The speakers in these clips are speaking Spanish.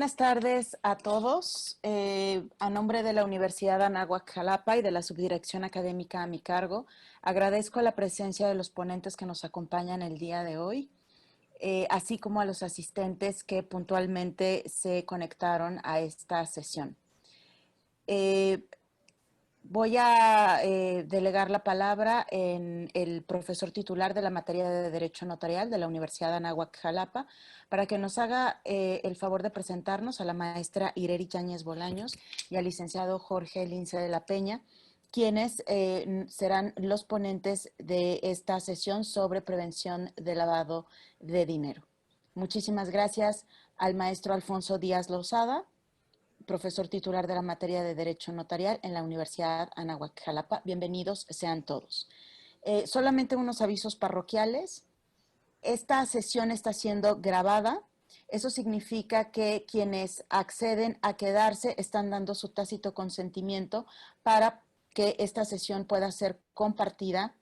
buenas tardes a todos. A nombre de la Universidad Anáhuac Jalapa y de la Subdirección Académica a mi cargo, agradezco la presencia de los ponentes que nos acompañan el día de hoy, así como a los asistentes que puntualmente se conectaron a esta sesión. Voy a delegar la palabra en el profesor titular de la materia de Derecho Notarial de la Universidad Anáhuac Jalapa para que nos haga el favor de presentarnos a la maestra Ireri Yáñez Bolaños y al licenciado Jorge Lince de la Peña, quienes serán los ponentes de esta sesión sobre prevención de lavado de dinero. Muchísimas gracias al maestro Alfonso Díaz Lozada, profesor titular de la materia de Derecho Notarial en la Universidad Anáhuac Jalapa. Bienvenidos sean todos. Solamente unos avisos parroquiales. Esta sesión está siendo grabada. Eso significa que quienes acceden a quedarse están dando su tácito consentimiento para que esta sesión pueda ser compartida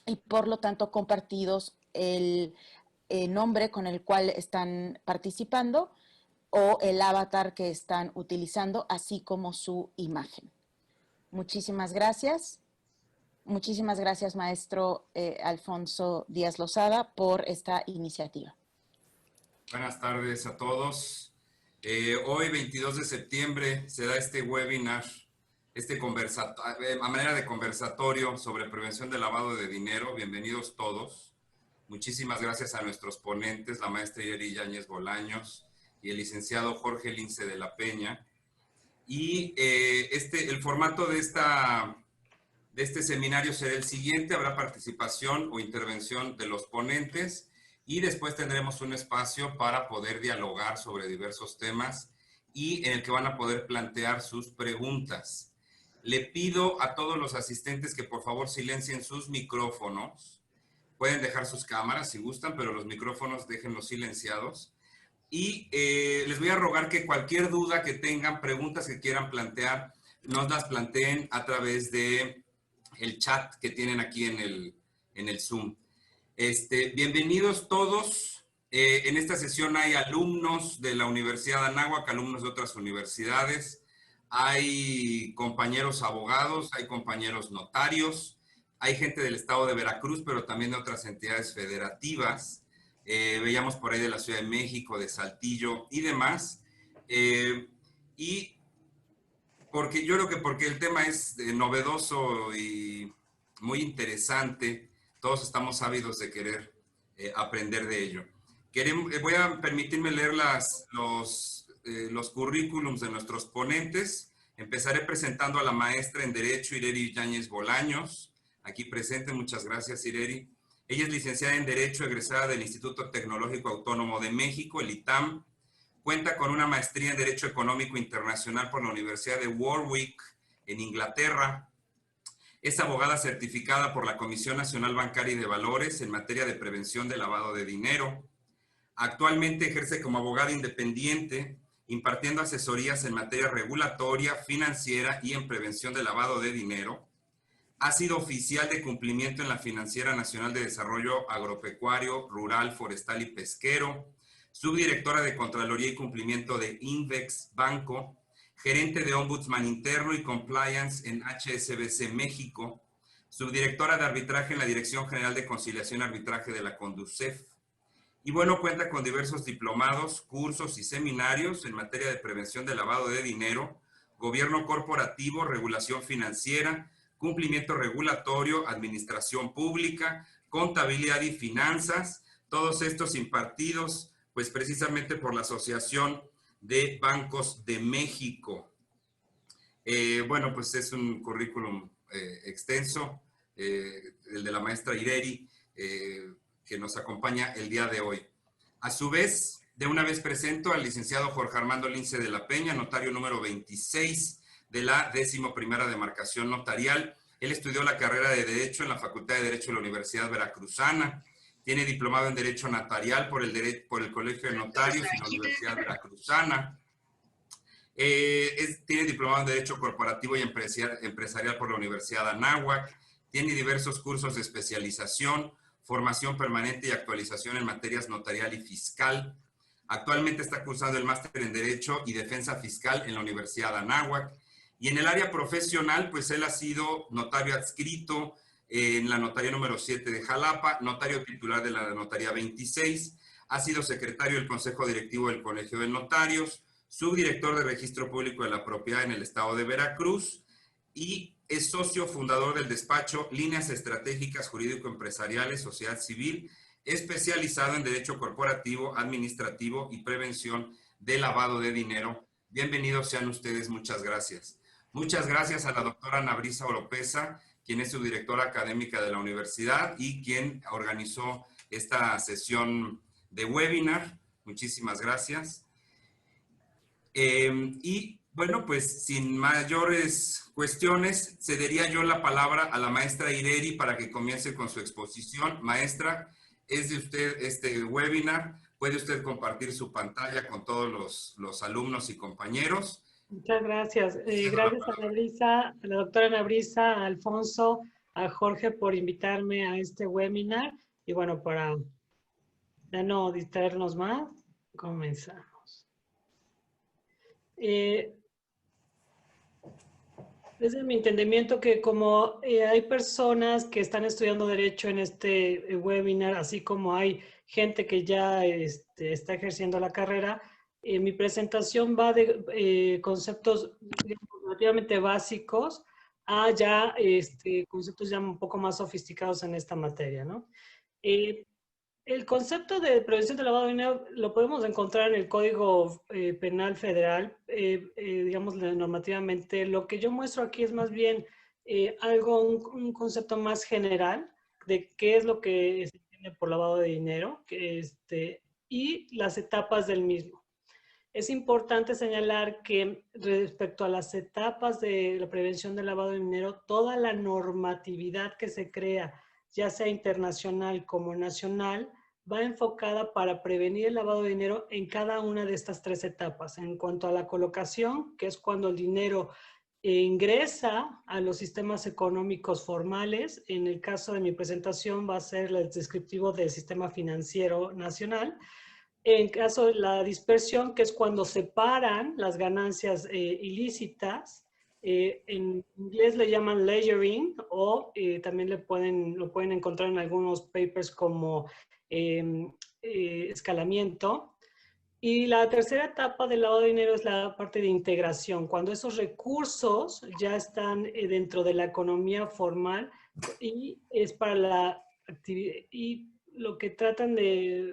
y por lo tanto compartidos el nombre con el cual están participando o el avatar que están utilizando, así como su imagen. Muchísimas gracias. Muchísimas gracias, maestro Alfonso Díaz Lozada, por esta iniciativa. Buenas tardes a todos. Hoy, 22 de septiembre, se da este webinar, a manera de conversatorio sobre prevención del lavado de dinero. Bienvenidos todos. Muchísimas gracias a nuestros ponentes, la maestra Ireri Yáñez Bolaños y el licenciado Jorge Lince de la Peña. Y el formato de este seminario será el siguiente: habrá participación o intervención de los ponentes y después tendremos un espacio para poder dialogar sobre diversos temas y en el que van a poder plantear sus preguntas. Le pido a todos los asistentes que por favor silencien sus micrófonos. Pueden dejar sus cámaras si gustan, pero los micrófonos déjenlos silenciados. Y les voy a rogar que cualquier duda que tengan, preguntas que quieran plantear, nos las planteen a través de el chat que tienen aquí en el Zoom. Bienvenidos todos. En esta sesión hay alumnos de la Universidad Anáhuac, alumnos de otras universidades, hay compañeros abogados, hay compañeros notarios, hay gente del estado de Veracruz, pero también de otras entidades federativas. Veíamos por ahí de la Ciudad de México, de Saltillo y demás. Y yo creo que porque el tema es novedoso y muy interesante, todos estamos ávidos de querer aprender de ello. Voy a permitirme leer los currículums de nuestros ponentes. Empezaré presentando a la maestra en Derecho, Ireri Yáñez Bolaños, aquí presente. Muchas gracias, Ireri. Ella es licenciada en Derecho, egresada del Instituto Tecnológico Autónomo de México, el ITAM. Cuenta con una maestría en Derecho Económico Internacional por la Universidad de Warwick, en Inglaterra. Es abogada certificada por la Comisión Nacional Bancaria y de Valores en materia de prevención de lavado de dinero. Actualmente ejerce como abogada independiente, impartiendo asesorías en materia regulatoria, financiera y en prevención de lavado de dinero. Ha sido oficial de cumplimiento en la Financiera Nacional de Desarrollo Agropecuario, Rural, Forestal y Pesquero, subdirectora de Contraloría y Cumplimiento de Invex Banco, gerente de Ombudsman Interno y Compliance en HSBC México, subdirectora de Arbitraje en la Dirección General de Conciliación y Arbitraje de la Conducef. Y bueno, cuenta con diversos diplomados, cursos y seminarios en materia de prevención de lavado de dinero, gobierno corporativo, regulación financiera, cumplimiento regulatorio, administración pública, contabilidad y finanzas, todos estos impartidos pues precisamente por la Asociación de Bancos de México. Bueno, pues es un currículum extenso, el de la maestra Ireri, que nos acompaña el día de hoy. A su vez, de una vez presento al licenciado Jorge Armando Lince de la Peña, notario número 26 de la 11ª Demarcación Notarial. Él estudió la carrera de Derecho en la Facultad de Derecho de la Universidad Veracruzana. Tiene diplomado en Derecho Notarial por el Colegio de Notarios y la Universidad Veracruzana. Tiene diplomado en Derecho Corporativo y Empresarial por la Universidad Anáhuac. Tiene diversos cursos de especialización, formación permanente y actualización en materias notarial y fiscal. Actualmente está cursando el máster en Derecho y Defensa Fiscal en la Universidad de Anáhuac. Y en el área profesional, pues él ha sido notario adscrito en la notaría número 7 de Jalapa, notario titular de la notaría 26, ha sido secretario del Consejo Directivo del Colegio de Notarios, subdirector de Registro Público de la Propiedad en el estado de Veracruz y es socio fundador del despacho Líneas Estratégicas Jurídico-Empresariales, Sociedad Civil, especializado en Derecho Corporativo, Administrativo y Prevención de Lavado de Dinero. Bienvenidos sean ustedes, muchas gracias. Muchas gracias a la doctora Ana Brisa Oropesa, quien es subdirectora académica de la universidad y quien organizó esta sesión de webinar. Muchísimas gracias. Y bueno, pues sin mayores cuestiones, cedería yo la palabra a la maestra Ireri para que comience con su exposición. Maestra, es de usted este webinar. Puede usted compartir su pantalla con todos los alumnos y compañeros. Muchas gracias. Gracias a Ana Brisa, a la doctora Ana Brisa, a Alfonso, a Jorge por invitarme a este webinar. Y bueno, para ya no distraernos más, comenzamos. Desde mi entendimiento que como hay personas que están estudiando Derecho en este webinar, así como hay gente que ya está ejerciendo la carrera, mi presentación va de conceptos relativamente básicos a ya conceptos ya un poco más sofisticados en esta materia, ¿no? El concepto de prevención del lavado de dinero lo podemos encontrar en el Código Penal Federal, digamos normativamente. Lo que yo muestro aquí es más bien un concepto más general de qué es lo que se entiende por lavado de dinero y las etapas del mismo. Es importante señalar que respecto a las etapas de la prevención del lavado de dinero, toda la normatividad que se crea, ya sea internacional como nacional, va enfocada para prevenir el lavado de dinero en cada una de estas tres etapas. En cuanto a la colocación, que es cuando el dinero ingresa a los sistemas económicos formales, en el caso de mi presentación va a ser el descriptivo del sistema financiero nacional. En caso de la dispersión, que es cuando separan las ganancias ilícitas, en inglés le llaman layering o también lo pueden encontrar en algunos papers como escalamiento. Y la tercera etapa del lavado de dinero es la parte de integración, cuando esos recursos ya están dentro de la economía formal y es para la actividad. Y lo que tratan de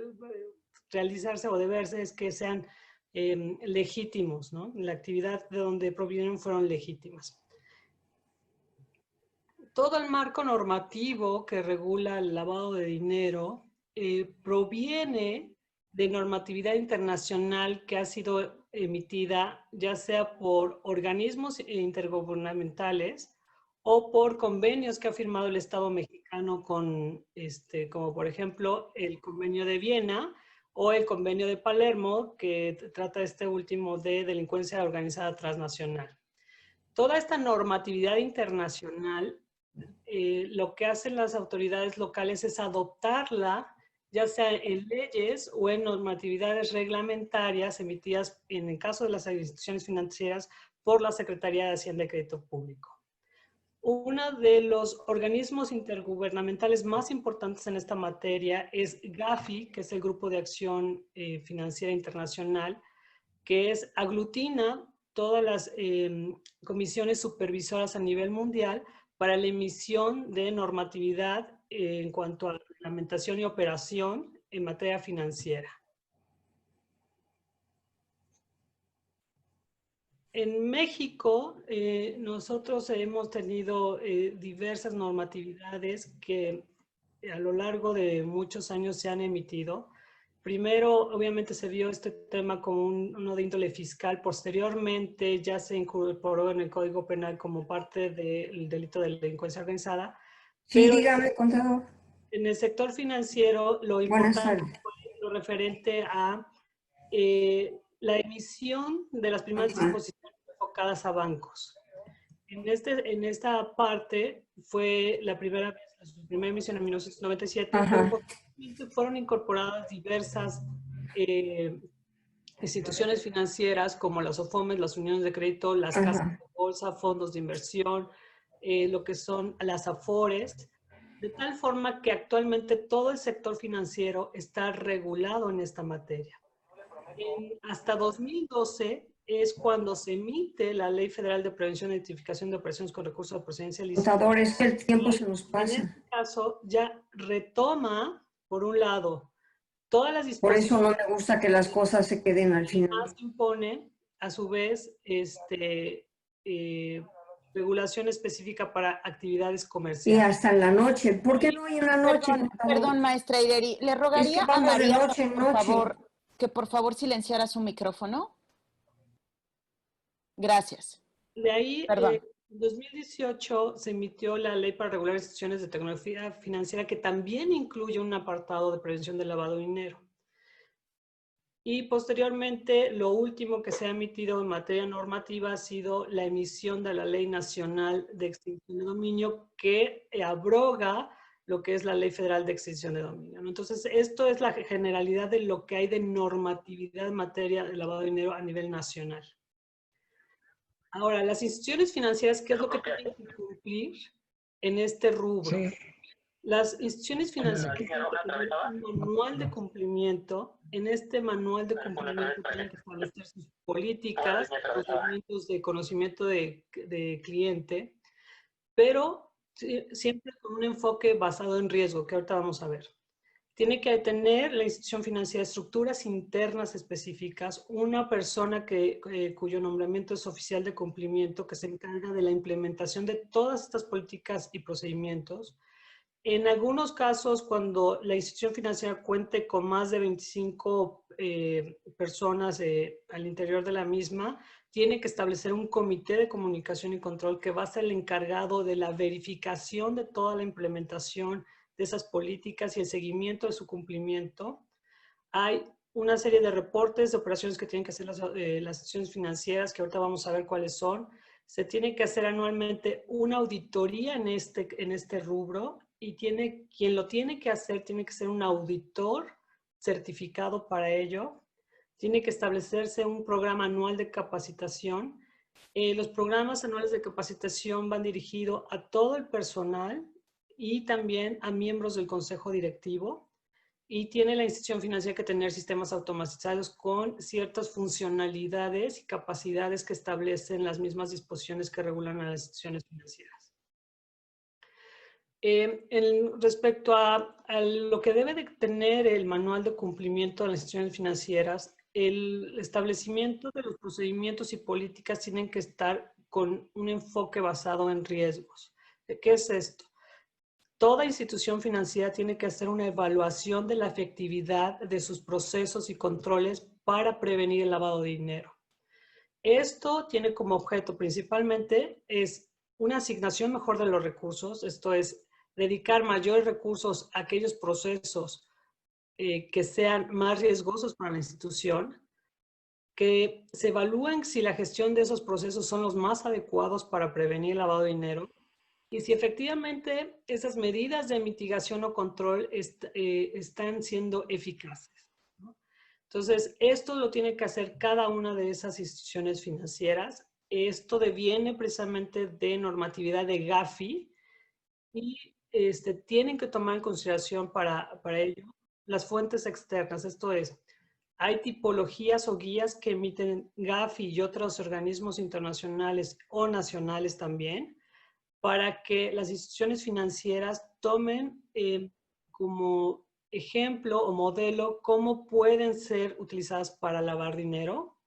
realizarse o de verse es que sean legítimos, ¿no? La actividad de donde provienen fueron legítimas. Todo el marco normativo que regula el lavado de dinero proviene de normatividad internacional que ha sido emitida ya sea por organismos intergubernamentales o por convenios que ha firmado el Estado mexicano con, como por ejemplo el Convenio de Viena o el Convenio de Palermo, que trata este último de delincuencia organizada transnacional. Toda esta normatividad internacional, lo que hacen las autoridades locales es adoptarla, ya sea en leyes o en normatividades reglamentarias emitidas, en el caso de las instituciones financieras, por la Secretaría de Hacienda y Crédito Público. Uno de los organismos intergubernamentales más importantes en esta materia es GAFI, que es el Grupo de Acción Financiera Internacional, que aglutina todas las comisiones supervisoras a nivel mundial para la emisión de normatividad en cuanto a reglamentación y operación en materia financiera. En México, nosotros hemos tenido diversas normatividades que a lo largo de muchos años se han emitido. Primero, obviamente, se vio este tema como uno de índole fiscal. Posteriormente, ya se incorporó en el Código Penal como parte del delito de delincuencia organizada. Sí, pero dígame, contador. En el sector financiero, lo importante fue lo referente a la emisión de las primeras disposiciones enfocadas a bancos. En esta parte fue la primera vez, su primera emisión en 1997, pero fueron incorporadas diversas instituciones financieras como las OFOMES, las uniones de crédito, las casas de bolsa, fondos de inversión, lo que son las AFORES, de tal forma que actualmente todo el sector financiero está regulado en esta materia. Hasta 2012 es cuando se emite la Ley Federal de Prevención e Identificación de Operaciones con Recursos de Procedencia Ilícita. Contadores, que el tiempo se nos pasa. En este caso ya retoma, por un lado, todas las Por disposiciones. eso no me gusta que las cosas se queden al final. Más imponen, a su vez, regulación específica para actividades Y comerciales. hasta en la noche. ¿Por qué no hoy en la noche? Perdón, maestra Ireri, le rogaría a vamos de María noche en noche. que por favor silenciara su micrófono. Gracias. De ahí, Perdón. en 2018 se emitió la Ley para regular instituciones de tecnología financiera, que también incluye un apartado de prevención del lavado de dinero. Y posteriormente, lo último que se ha emitido en materia normativa ha sido la emisión de la Ley Nacional de Extinción de Dominio, que abroga lo que es la Ley Federal de Extinción de Dominio, ¿no? Entonces, esto es la generalidad de lo que hay de normatividad en materia de lavado de dinero a nivel nacional. Ahora, las instituciones financieras, ¿qué es lo que tienen que cumplir en este rubro? Sí. Las instituciones financieras tienen que tener un manual de cumplimiento. En este manual de cumplimiento tienen que establecer sus políticas, procedimientos de conocimiento de cliente, pero siempre con un enfoque basado en riesgo, que ahorita vamos a ver. Tiene que tener la institución financiera estructuras internas específicas, una persona cuyo nombramiento es oficial de cumplimiento, que se encarga de la implementación de todas estas políticas y procedimientos. En algunos casos, cuando la institución financiera cuente con más de 25 personas al interior de la misma, tiene que establecer un comité de comunicación y control que va a ser el encargado de la verificación de toda la implementación de esas políticas y el seguimiento de su cumplimiento. Hay una serie de reportes de operaciones que tienen que hacer las instituciones financieras, que ahorita vamos a ver cuáles son. Se tiene que hacer anualmente una auditoría en este rubro, y quien lo tiene que hacer tiene que ser un auditor certificado para ello. Tiene que establecerse un programa anual de capacitación. Los programas anuales de capacitación van dirigidos a todo el personal y también a miembros del consejo directivo. Y tiene la institución financiera que tener sistemas automatizados con ciertas funcionalidades y capacidades que establecen las mismas disposiciones que regulan a las instituciones financieras. Respecto a lo que debe de tener el manual de cumplimiento de las instituciones financieras, el establecimiento de los procedimientos y políticas tienen que estar con un enfoque basado en riesgos. ¿Qué es esto? Toda institución financiera tiene que hacer una evaluación de la efectividad de sus procesos y controles para prevenir el lavado de dinero. Esto tiene como objeto principalmente es una asignación mejor de los recursos, esto es, dedicar mayores recursos a aquellos procesos que sean más riesgosos para la institución, que se evalúen si la gestión de esos procesos son los más adecuados para prevenir el lavado de dinero, y si efectivamente esas medidas de mitigación o control están siendo eficaces, ¿no? Entonces, esto lo tiene que hacer cada una de esas instituciones financieras. Esto deviene precisamente de normatividad de GAFI, y tienen que tomar en consideración para ello las fuentes externas. Esto es, hay tipologías o guías que emiten GAFI y otros organismos internacionales o nacionales también, para que las instituciones financieras tomen como ejemplo o modelo cómo pueden ser utilizadas para lavar dinero.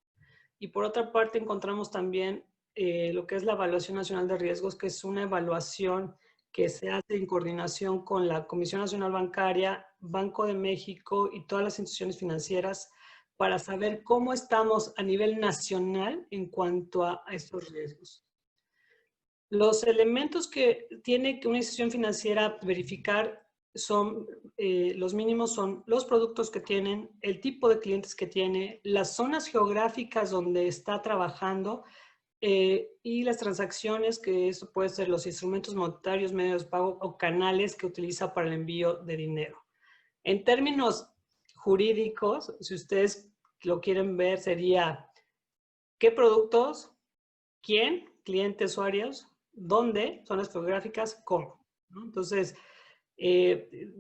Y por otra parte encontramos también lo que es la Evaluación Nacional de Riesgos, que es una evaluación que se hace en coordinación con la Comisión Nacional Bancaria, Banco de México y todas las instituciones financieras, para saber cómo estamos a nivel nacional en cuanto a estos riesgos. Los elementos que tiene que una institución financiera verificar son, los mínimos son los productos que tienen, el tipo de clientes que tiene, las zonas geográficas donde está trabajando, y las transacciones, que eso puede ser los instrumentos monetarios, medios de pago o canales que utiliza para el envío de dinero. En términos jurídicos, si ustedes lo quieren ver sería qué productos, quién, clientes, usuarios, dónde, zonas geográficas, cómo, ¿no? Entonces,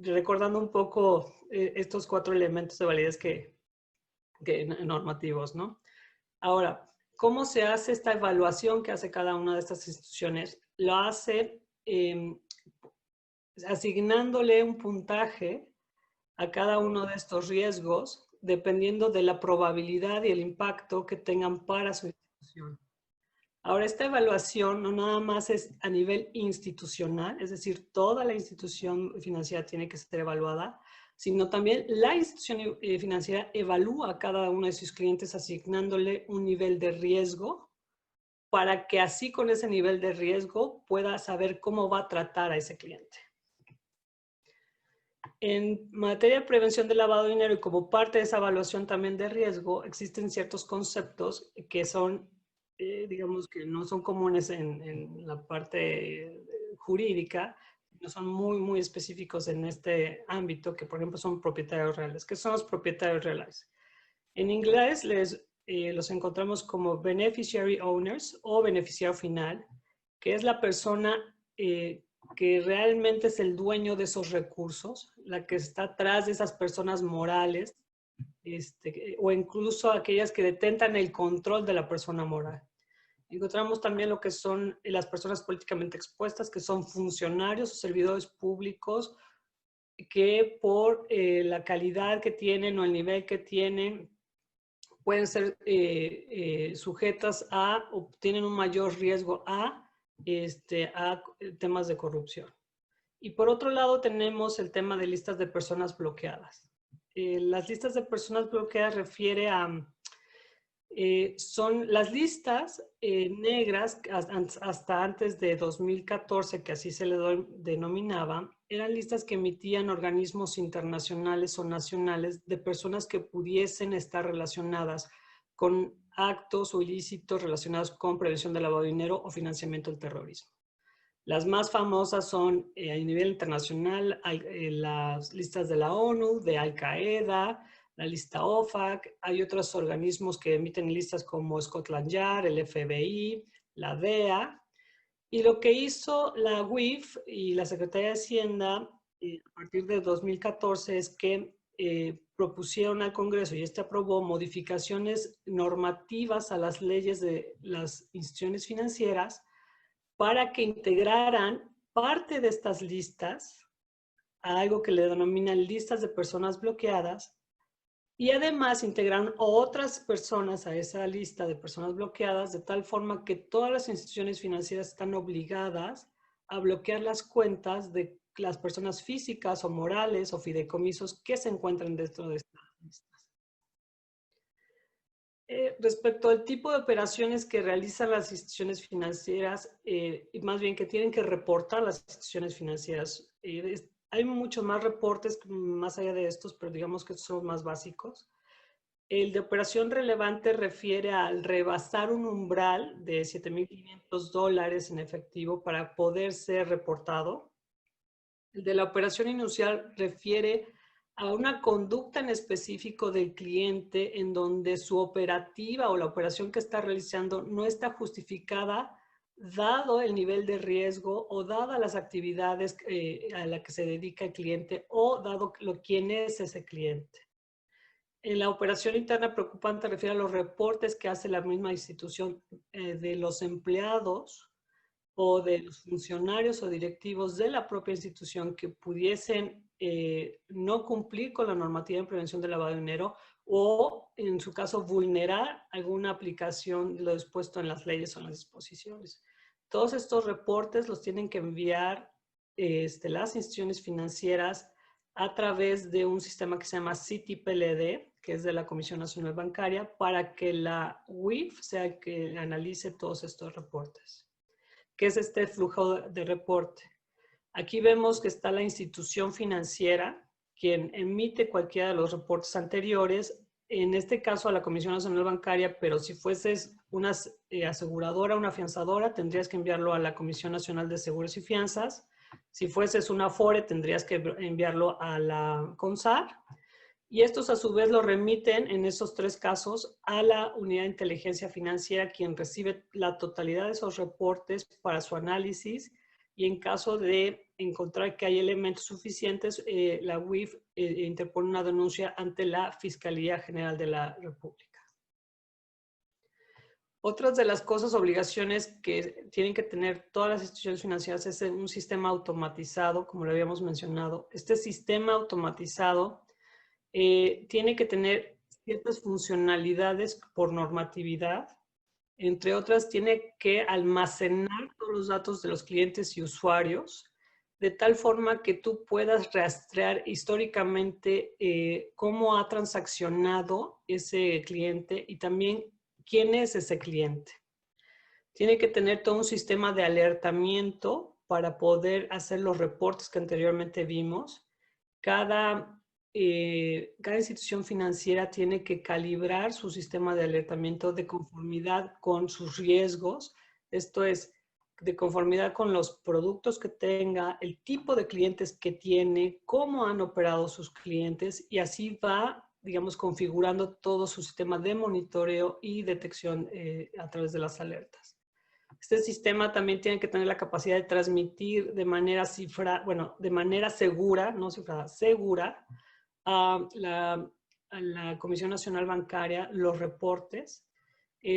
recordando un poco estos 4 elementos de validez normativos, ¿no? Ahora, ¿cómo se hace esta evaluación que hace cada una de estas instituciones? Lo hace asignándole un puntaje a cada uno de estos riesgos dependiendo de la probabilidad y el impacto que tengan para su institución. Ahora, esta evaluación no nada más es a nivel institucional, es decir, toda la institución financiera tiene que ser evaluada, sino también la institución financiera evalúa a cada uno de sus clientes asignándole un nivel de riesgo para que así con ese nivel de riesgo pueda saber cómo va a tratar a ese cliente. En materia de prevención del lavado de dinero y como parte de esa evaluación también de riesgo, existen ciertos conceptos que son, digamos que no son comunes en la parte jurídica, no son muy específicos en este ámbito, que por ejemplo son propietarios reales. ¿Qué son los propietarios reales? En inglés los encontramos como beneficiary owners o beneficiario final, que es la persona que realmente es el dueño de esos recursos, la que está atrás de esas personas morales, o incluso aquellas que detentan el control de la persona moral. Encontramos también lo que son las personas políticamente expuestas, que son funcionarios o servidores públicos que por la calidad que tienen o el nivel que tienen pueden ser sujetas a o tienen un mayor riesgo a temas de corrupción. Y por otro lado tenemos el tema de listas de personas bloqueadas. Las listas de personas bloqueadas refiere a, son las listas negras hasta antes de 2014, que así se le denominaba, eran listas que emitían organismos internacionales o nacionales de personas que pudiesen estar relacionadas con actos o ilícitos relacionados con prevención del lavado de dinero o financiamiento del terrorismo. Las más famosas son a nivel internacional las listas de la ONU, de Al Qaeda, la lista OFAC. Hay otros organismos que emiten listas como Scotland Yard, el FBI, la DEA. Y lo que hizo la UIF y la Secretaría de Hacienda a partir de 2014 es que propusieron al Congreso y aprobó modificaciones normativas a las leyes de las instituciones financieras para que integraran parte de estas listas a algo que le denominan listas de personas bloqueadas y además integraron otras personas a esa lista de personas bloqueadas de tal forma que todas las instituciones financieras están obligadas a bloquear las cuentas de las personas físicas o morales o fideicomisos que se encuentran dentro de estas listas. Respecto al tipo de operaciones que realizan las instituciones financieras, y más bien que tienen que reportar las instituciones financieras, hay muchos más reportes más allá de estos, pero digamos que estos son los más básicos. El de operación relevante refiere al rebasar un umbral de $7,500 en efectivo para poder ser reportado. El de la operación inusual refiere a una conducta en específico del cliente en donde su operativa o la operación que está realizando no está justificada dado el nivel de riesgo o dadas las actividades a las que se dedica el cliente o dado quién es ese cliente. En la operación interna preocupante refiere a los reportes que hace la misma institución de los empleados o de los funcionarios o directivos de la propia institución que pudiesen no cumplir con la normativa en prevención del lavado de dinero o, en su caso, vulnerar alguna aplicación de lo dispuesto en las leyes o en las disposiciones. Todos estos reportes los tienen que enviar las instituciones financieras a través de un sistema que se llama CITI-PLD, que es de la Comisión Nacional Bancaria, para que la UIF sea que analice todos estos reportes. ¿Qué es este flujo de reporte? Aquí vemos que está la institución financiera, quien emite cualquiera de los reportes anteriores, en este caso a la Comisión Nacional Bancaria, pero si fueses una aseguradora, una afianzadora, tendrías que enviarlo a la Comisión Nacional de Seguros y Fianzas. Si fueses una Afore, tendrías que enviarlo a la CONSAR. Y estos a su vez lo remiten en esos 3 casos a la unidad de inteligencia financiera, quien recibe la totalidad de esos reportes para su análisis, y en caso de encontrar que hay elementos suficientes, la UIF interpone una denuncia ante la Fiscalía General de la República. Otras de las cosas, obligaciones que tienen que tener todas las instituciones financieras es un sistema automatizado, como lo habíamos mencionado. Este sistema automatizado tiene que tener ciertas funcionalidades por normatividad. Entre otras, tiene que almacenar todos los datos de los clientes y usuarios, de tal forma que tú puedas rastrear históricamente cómo ha transaccionado ese cliente y también quién es ese cliente. Tiene que tener todo un sistema de alertamiento para poder hacer los reportes que anteriormente vimos. Cada institución financiera tiene que calibrar su sistema de alertamiento de conformidad con sus riesgos. Esto es, de conformidad con los productos que tenga, el tipo de clientes que tiene, cómo han operado sus clientes, y así va, digamos, configurando todo su sistema de monitoreo y detección a través de las alertas. Este sistema también tiene que tener la capacidad de transmitir de manera de manera segura, no cifrada, segura, a la Comisión Nacional Bancaria los reportes,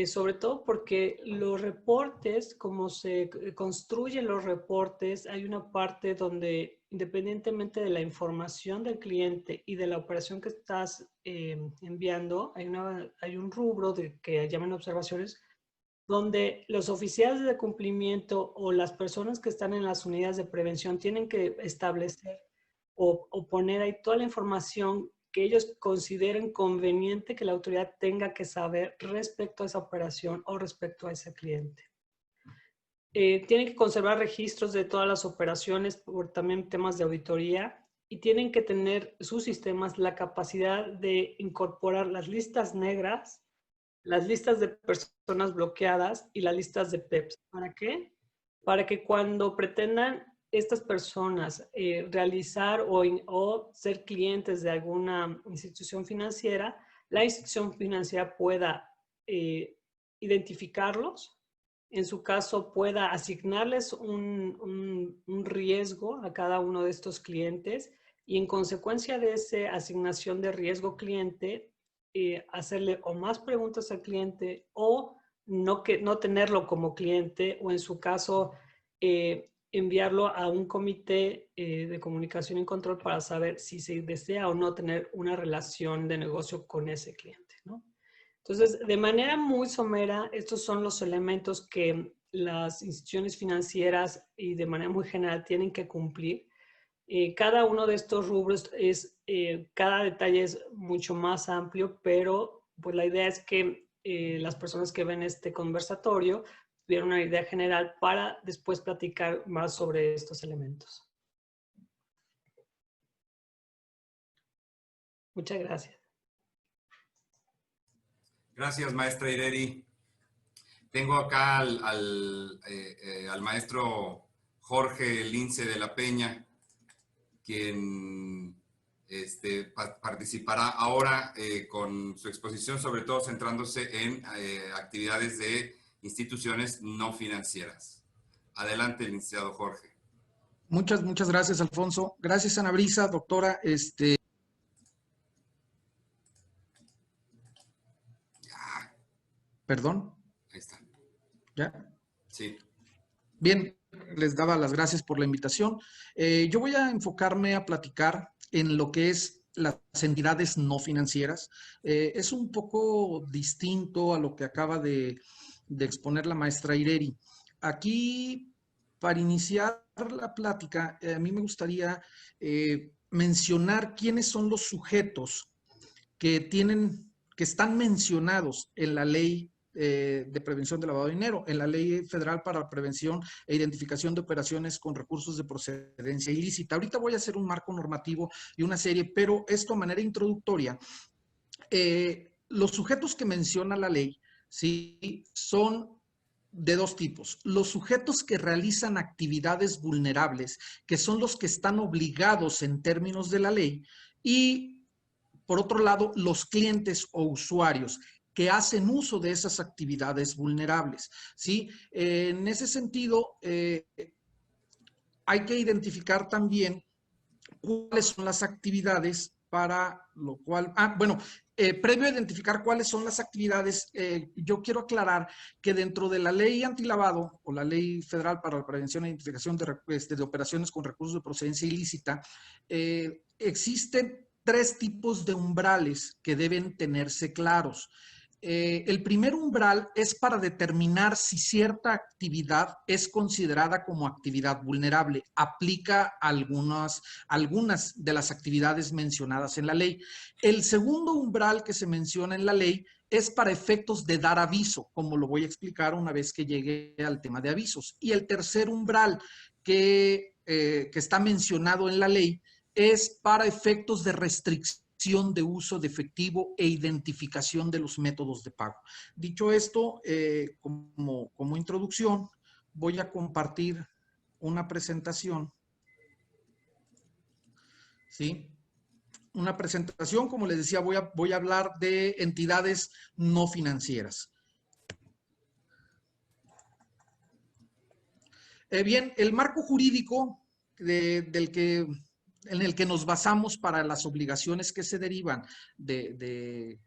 sobre todo porque los reportes, como se construyen los reportes, hay una parte donde, independientemente de la información del cliente y de la operación que estás enviando, hay un rubro que llaman observaciones, donde los oficiales de cumplimiento o las personas que están en las unidades de prevención tienen que establecer o poner ahí toda la información que ellos consideren conveniente que la autoridad tenga que saber respecto a esa operación o respecto a ese cliente. Tienen que conservar registros de todas las operaciones por también temas de auditoría, y tienen que tener sus sistemas la capacidad de incorporar las listas negras, las listas de personas bloqueadas y las listas de PEPs. ¿Para qué? Para que cuando pretendan estas personas realizar o ser clientes de alguna institución financiera, la institución financiera pueda identificarlos, en su caso pueda asignarles un riesgo a cada uno de estos clientes, y en consecuencia de esa asignación de riesgo cliente, hacerle o más preguntas al cliente o no tenerlo como cliente, o en su caso enviarlo a un comité de comunicación y control para saber si se desea o no tener una relación de negocio con ese cliente, ¿no? Entonces, de manera muy somera, estos son los elementos que las instituciones financieras y de manera muy general tienen que cumplir. Cada uno de estos rubros cada detalle es mucho más amplio, pero pues la idea es que las personas que ven este conversatorio tuvieran una idea general para después platicar más sobre estos elementos. Muchas gracias. Gracias, maestra Ireri. Tengo acá al maestro Jorge Lince de la Peña, quien participará ahora con su exposición, sobre todo centrándose en actividades de instituciones no financieras. Adelante, licenciado Jorge. Muchas gracias, Alfonso. Gracias, Ana Brisa, doctora. Perdón. Ahí está. ¿Ya? Sí. Bien, les daba las gracias por la invitación. Yo voy a enfocarme a platicar en lo que es las entidades no financieras. Es un poco distinto a lo que acaba de exponer la maestra Ireri. Aquí, para iniciar la plática, a mí me gustaría mencionar quiénes son los sujetos que están mencionados en la ley de prevención del lavado de dinero, en la Ley Federal para la Prevención e Identificación de Operaciones con Recursos de Procedencia Ilícita. Ahorita voy a hacer un marco normativo y una serie, pero esto a manera introductoria. Los sujetos que menciona la ley, ¿sí?, son de dos tipos. Los sujetos que realizan actividades vulnerables, que son los que están obligados en términos de la ley, y por otro lado, los clientes o usuarios que hacen uso de esas actividades vulnerables, ¿sí? En ese sentido, hay que identificar también cuáles son las actividades para lo cual, previo a identificar cuáles son las actividades, yo quiero aclarar que dentro de la ley antilavado o la ley federal para la prevención e identificación de operaciones con recursos de procedencia ilícita, existen 3 tipos de umbrales que deben tenerse claros. El primer umbral es para determinar si cierta actividad es considerada como actividad vulnerable. Aplica algunas de las actividades mencionadas en la ley. El segundo umbral que se menciona en la ley es para efectos de dar aviso, como lo voy a explicar una vez que llegue al tema de avisos. Y el tercer umbral que está mencionado en la ley es para efectos de restricción de uso de efectivo e identificación de los métodos de pago. Dicho esto, como introducción, voy a compartir una presentación. ¿Sí? Una presentación, como les decía, voy a hablar de entidades no financieras. Bien, el marco jurídico en el que nos basamos para las obligaciones que se derivan de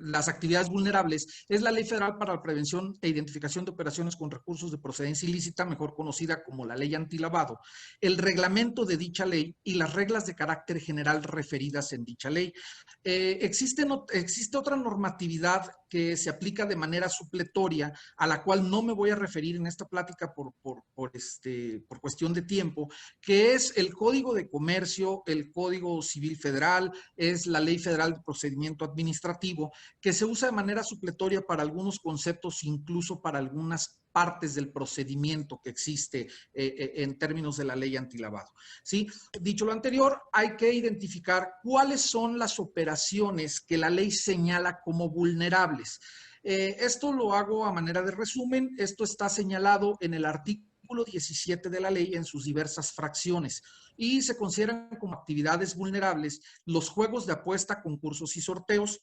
las actividades vulnerables es la Ley Federal para la Prevención e Identificación de Operaciones con Recursos de Procedencia Ilícita, mejor conocida como la Ley Antilavado, el reglamento de dicha ley y las reglas de carácter general referidas en dicha ley. Existe otra normatividad que se aplica de manera supletoria, a la cual no me voy a referir en esta plática por cuestión de tiempo, que es el Código de Comercio, el Código Civil Federal, es la Ley Federal de Procedimiento Administrativo, que se usa de manera supletoria para algunos conceptos, incluso para algunas partes del procedimiento que existe en términos de la ley antilavado. ¿Sí? Dicho lo anterior, hay que identificar cuáles son las operaciones que la ley señala como vulnerables. Esto lo hago a manera de resumen. Esto está señalado en el artículo 17 de la ley en sus diversas fracciones y se consideran como actividades vulnerables los juegos de apuesta, concursos y sorteos.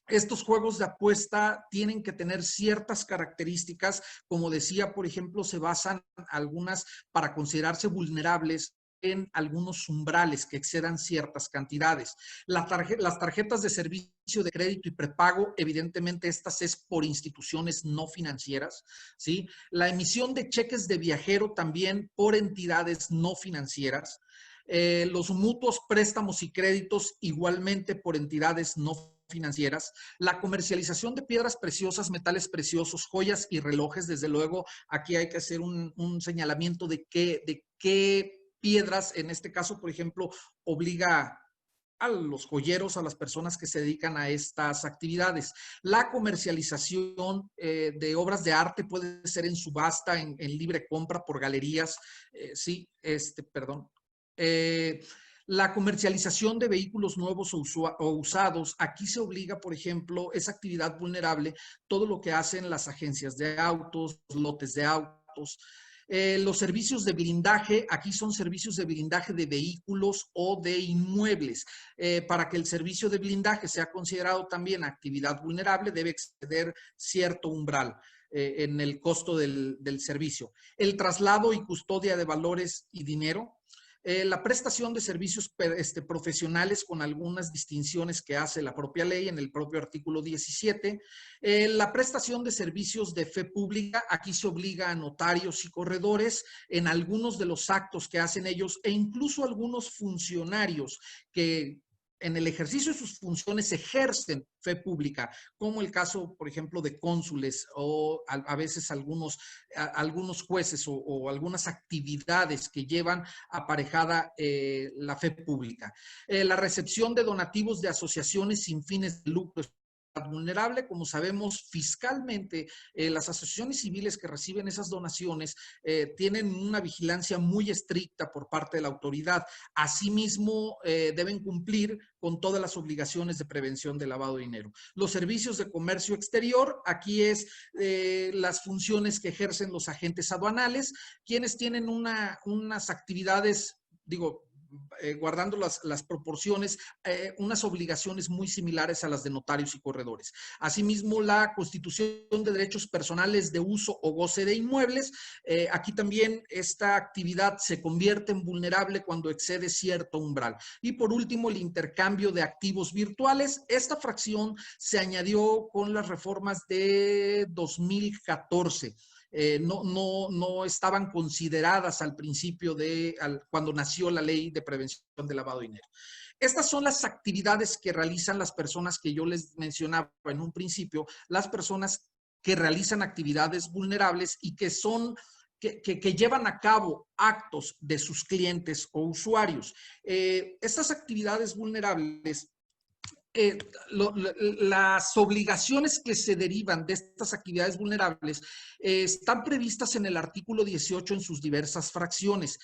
Estos juegos de apuesta tienen que tener ciertas características, como decía, por ejemplo, se basan algunas para considerarse vulnerables en algunos umbrales que excedan ciertas cantidades. Las tarjetas de servicio de crédito y prepago, evidentemente estas es por instituciones no financieras, ¿sí? La emisión de cheques de viajero también por entidades no financieras. Los mutuos, préstamos y créditos igualmente por entidades no financieras, la comercialización de piedras preciosas, metales preciosos, joyas y relojes. Desde luego, aquí hay que hacer un señalamiento de qué piedras, en este caso, por ejemplo, obliga a los joyeros, a las personas que se dedican a estas actividades. La comercialización de obras de arte puede ser en subasta, en libre compra por galerías, la comercialización de vehículos nuevos o usados, aquí se obliga, por ejemplo, esa actividad vulnerable, todo lo que hacen las agencias de autos, lotes de autos. Los servicios de blindaje, aquí son servicios de blindaje de vehículos o de inmuebles. Para que el servicio de blindaje sea considerado también actividad vulnerable, debe exceder cierto umbral en el costo del servicio. El traslado y custodia de valores y dinero. La prestación de servicios profesionales con algunas distinciones que hace la propia ley en el propio artículo 17. La prestación de servicios de fe pública, aquí se obliga a notarios y corredores en algunos de los actos que hacen ellos e incluso algunos funcionarios que en el ejercicio de sus funciones ejercen fe pública, como el caso, por ejemplo, de cónsules o a veces algunos jueces o algunas actividades que llevan aparejada la fe pública. La recepción de donativos de asociaciones sin fines de lucro vulnerable. Como sabemos, fiscalmente, las asociaciones civiles que reciben esas donaciones tienen una vigilancia muy estricta por parte de la autoridad. Asimismo, deben cumplir con todas las obligaciones de prevención de lavado de dinero. Los servicios de comercio exterior, aquí es las funciones que ejercen los agentes aduanales, quienes tienen unas actividades, guardando las proporciones, unas obligaciones muy similares a las de notarios y corredores. Asimismo, la constitución de derechos personales de uso o goce de inmuebles. Aquí también esta actividad se convierte en vulnerable cuando excede cierto umbral. Y por último, el intercambio de activos virtuales. Esta fracción se añadió con las reformas de 2014. No estaban consideradas al principio cuando nació la ley de prevención de lavado de dinero. Estas son las actividades que realizan las personas que yo les mencionaba en un principio, las personas que realizan actividades vulnerables y que llevan a cabo actos de sus clientes o usuarios. Estas actividades vulnerables, las obligaciones que se derivan de estas actividades vulnerables están previstas en el artículo 18 en sus diversas fracciones.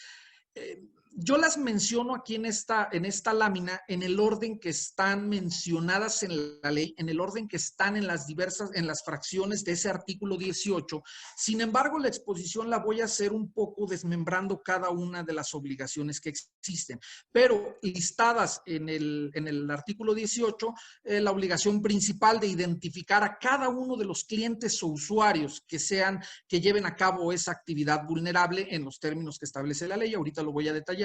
Yo las menciono aquí en esta lámina en el orden que están mencionadas en la ley, en el orden que están en las fracciones de ese artículo 18. Sin embargo, la exposición la voy a hacer un poco desmembrando cada una de las obligaciones que existen. Pero listadas en el artículo 18, la obligación principal de identificar a cada uno de los clientes o usuarios que lleven a cabo esa actividad vulnerable en los términos que establece la ley. Ahorita lo voy a detallar.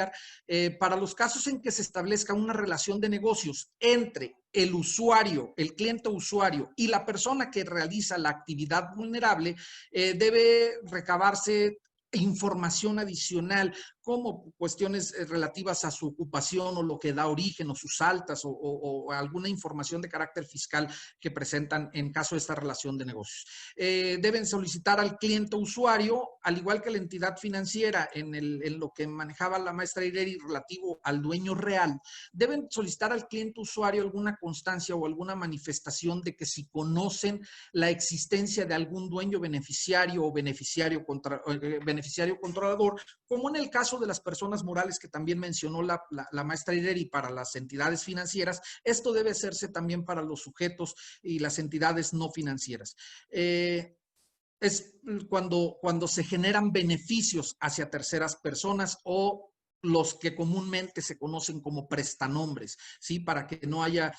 Para los casos en que se establezca una relación de negocios entre el usuario, el cliente usuario y la persona que realiza la actividad vulnerable, debe recabarse información adicional como cuestiones relativas a su ocupación o lo que da origen o sus altas o alguna información de carácter fiscal que presentan en caso de esta relación de negocios. Deben solicitar al cliente usuario, al igual que la entidad financiera en lo que manejaba la maestra Ireri relativo al dueño real, deben solicitar al cliente usuario alguna constancia o alguna manifestación de que si conocen la existencia de algún dueño beneficiario o beneficiario controlador, como en el caso de las personas morales que también mencionó la maestra Ireri para las entidades financieras. Esto debe hacerse también para los sujetos y las entidades no financieras. Es cuando se generan beneficios hacia terceras personas o los que comúnmente se conocen como prestanombres, ¿sí? Para que no haya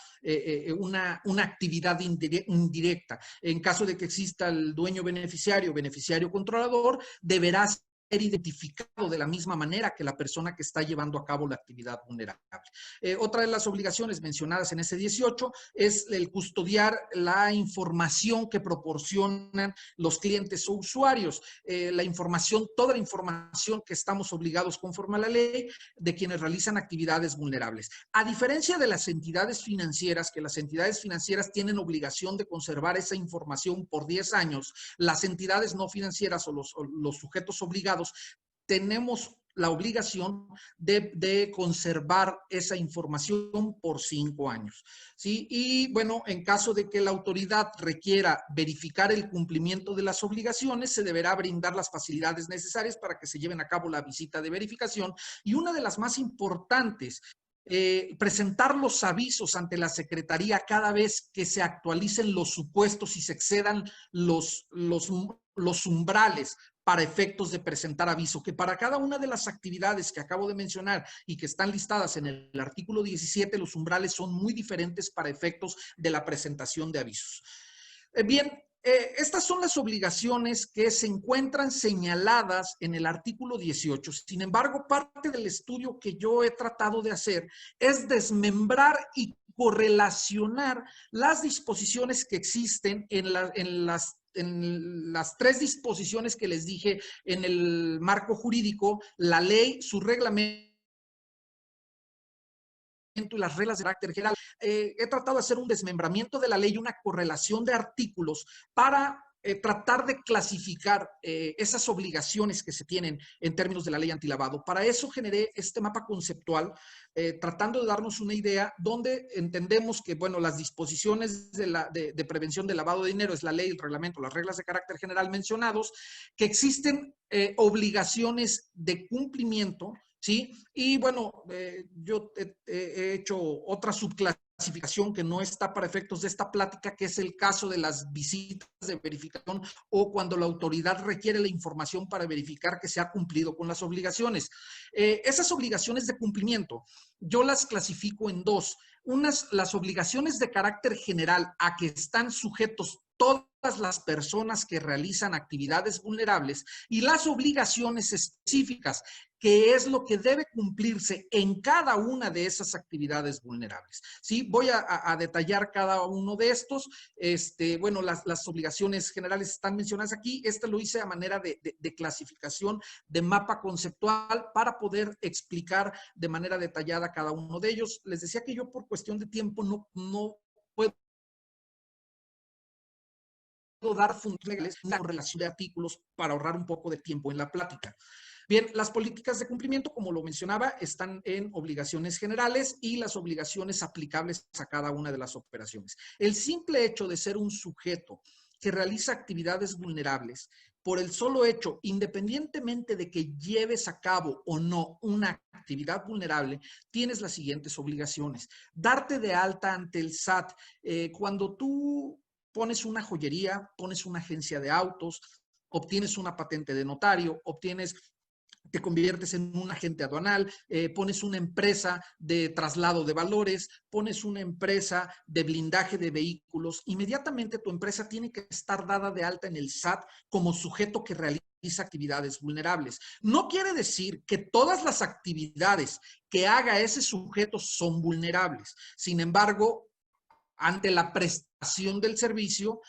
una actividad indirecta. En caso de que exista el dueño beneficiario controlador, deberá ser identificado de la misma manera que la persona que está llevando a cabo la actividad vulnerable. Otra de las obligaciones mencionadas en ese 18 es el custodiar la información que proporcionan los clientes o usuarios, toda la información que estamos obligados conforme a la ley de quienes realizan actividades vulnerables. A diferencia de las entidades financieras, que las entidades financieras tienen obligación de conservar esa información por 10 años, las entidades no financieras o los sujetos obligados tenemos la obligación de conservar esa información por 5 años, ¿sí? Y bueno, en caso de que la autoridad requiera verificar el cumplimiento de las obligaciones, se deberá brindar las facilidades necesarias para que se lleven a cabo la visita de verificación. Y una de las más importantes, presentar los avisos ante la Secretaría cada vez que se actualicen los supuestos y se excedan los umbrales para efectos de presentar aviso, que para cada una de las actividades que acabo de mencionar y que están listadas en el artículo 17, los umbrales son muy diferentes para efectos de la presentación de avisos. Bien, estas son las obligaciones que se encuentran señaladas en el artículo 18. Sin embargo, parte del estudio que yo he tratado de hacer es desmembrar y correlacionar las disposiciones que existen en las 3 disposiciones que les dije en el marco jurídico, la ley, su reglamento y las reglas de carácter general. He tratado de hacer un desmembramiento de la ley, una correlación de artículos para tratar de clasificar esas obligaciones que se tienen en términos de la ley antilavado. Para eso generé este mapa conceptual, tratando de darnos una idea donde entendemos que, bueno, las disposiciones de prevención del lavado de dinero es la ley, el reglamento, las reglas de carácter general mencionados, que existen obligaciones de cumplimiento, ¿sí? Y bueno, yo he hecho otra subclasificación clasificación que no está para efectos de esta plática, que es el caso de las visitas de verificación o cuando la autoridad requiere la información para verificar que se ha cumplido con las obligaciones. Esas obligaciones de cumplimiento, yo las clasifico en dos. Las obligaciones de carácter general a que están sujetos todas las personas que realizan actividades vulnerables y las obligaciones específicas, que es lo que debe cumplirse en cada una de esas actividades vulnerables. ¿Sí? Voy a detallar cada uno de estos. Bueno, las obligaciones generales están mencionadas aquí. Lo hice a manera de clasificación, de mapa conceptual, para poder explicar de manera detallada cada uno de ellos. Les decía que yo por cuestión de tiempo no puedo dar funciones legales con relación de artículos para ahorrar un poco de tiempo en la plática. Bien, las políticas de cumplimiento, como lo mencionaba, están en obligaciones generales y las obligaciones aplicables a cada una de las operaciones. El simple hecho de ser un sujeto que realiza actividades vulnerables, por el solo hecho, independientemente de que lleves a cabo o no una actividad vulnerable, tienes las siguientes obligaciones. Darte de alta ante el SAT. Cuando tú pones una joyería, pones una agencia de autos, obtienes una patente de notario, te conviertes en un agente aduanal, pones una empresa de traslado de valores, pones una empresa de blindaje de vehículos, inmediatamente tu empresa tiene que estar dada de alta en el SAT como sujeto que realiza actividades vulnerables. No quiere decir que todas las actividades que haga ese sujeto son vulnerables. Sin embargo, ante la prestación del servicio,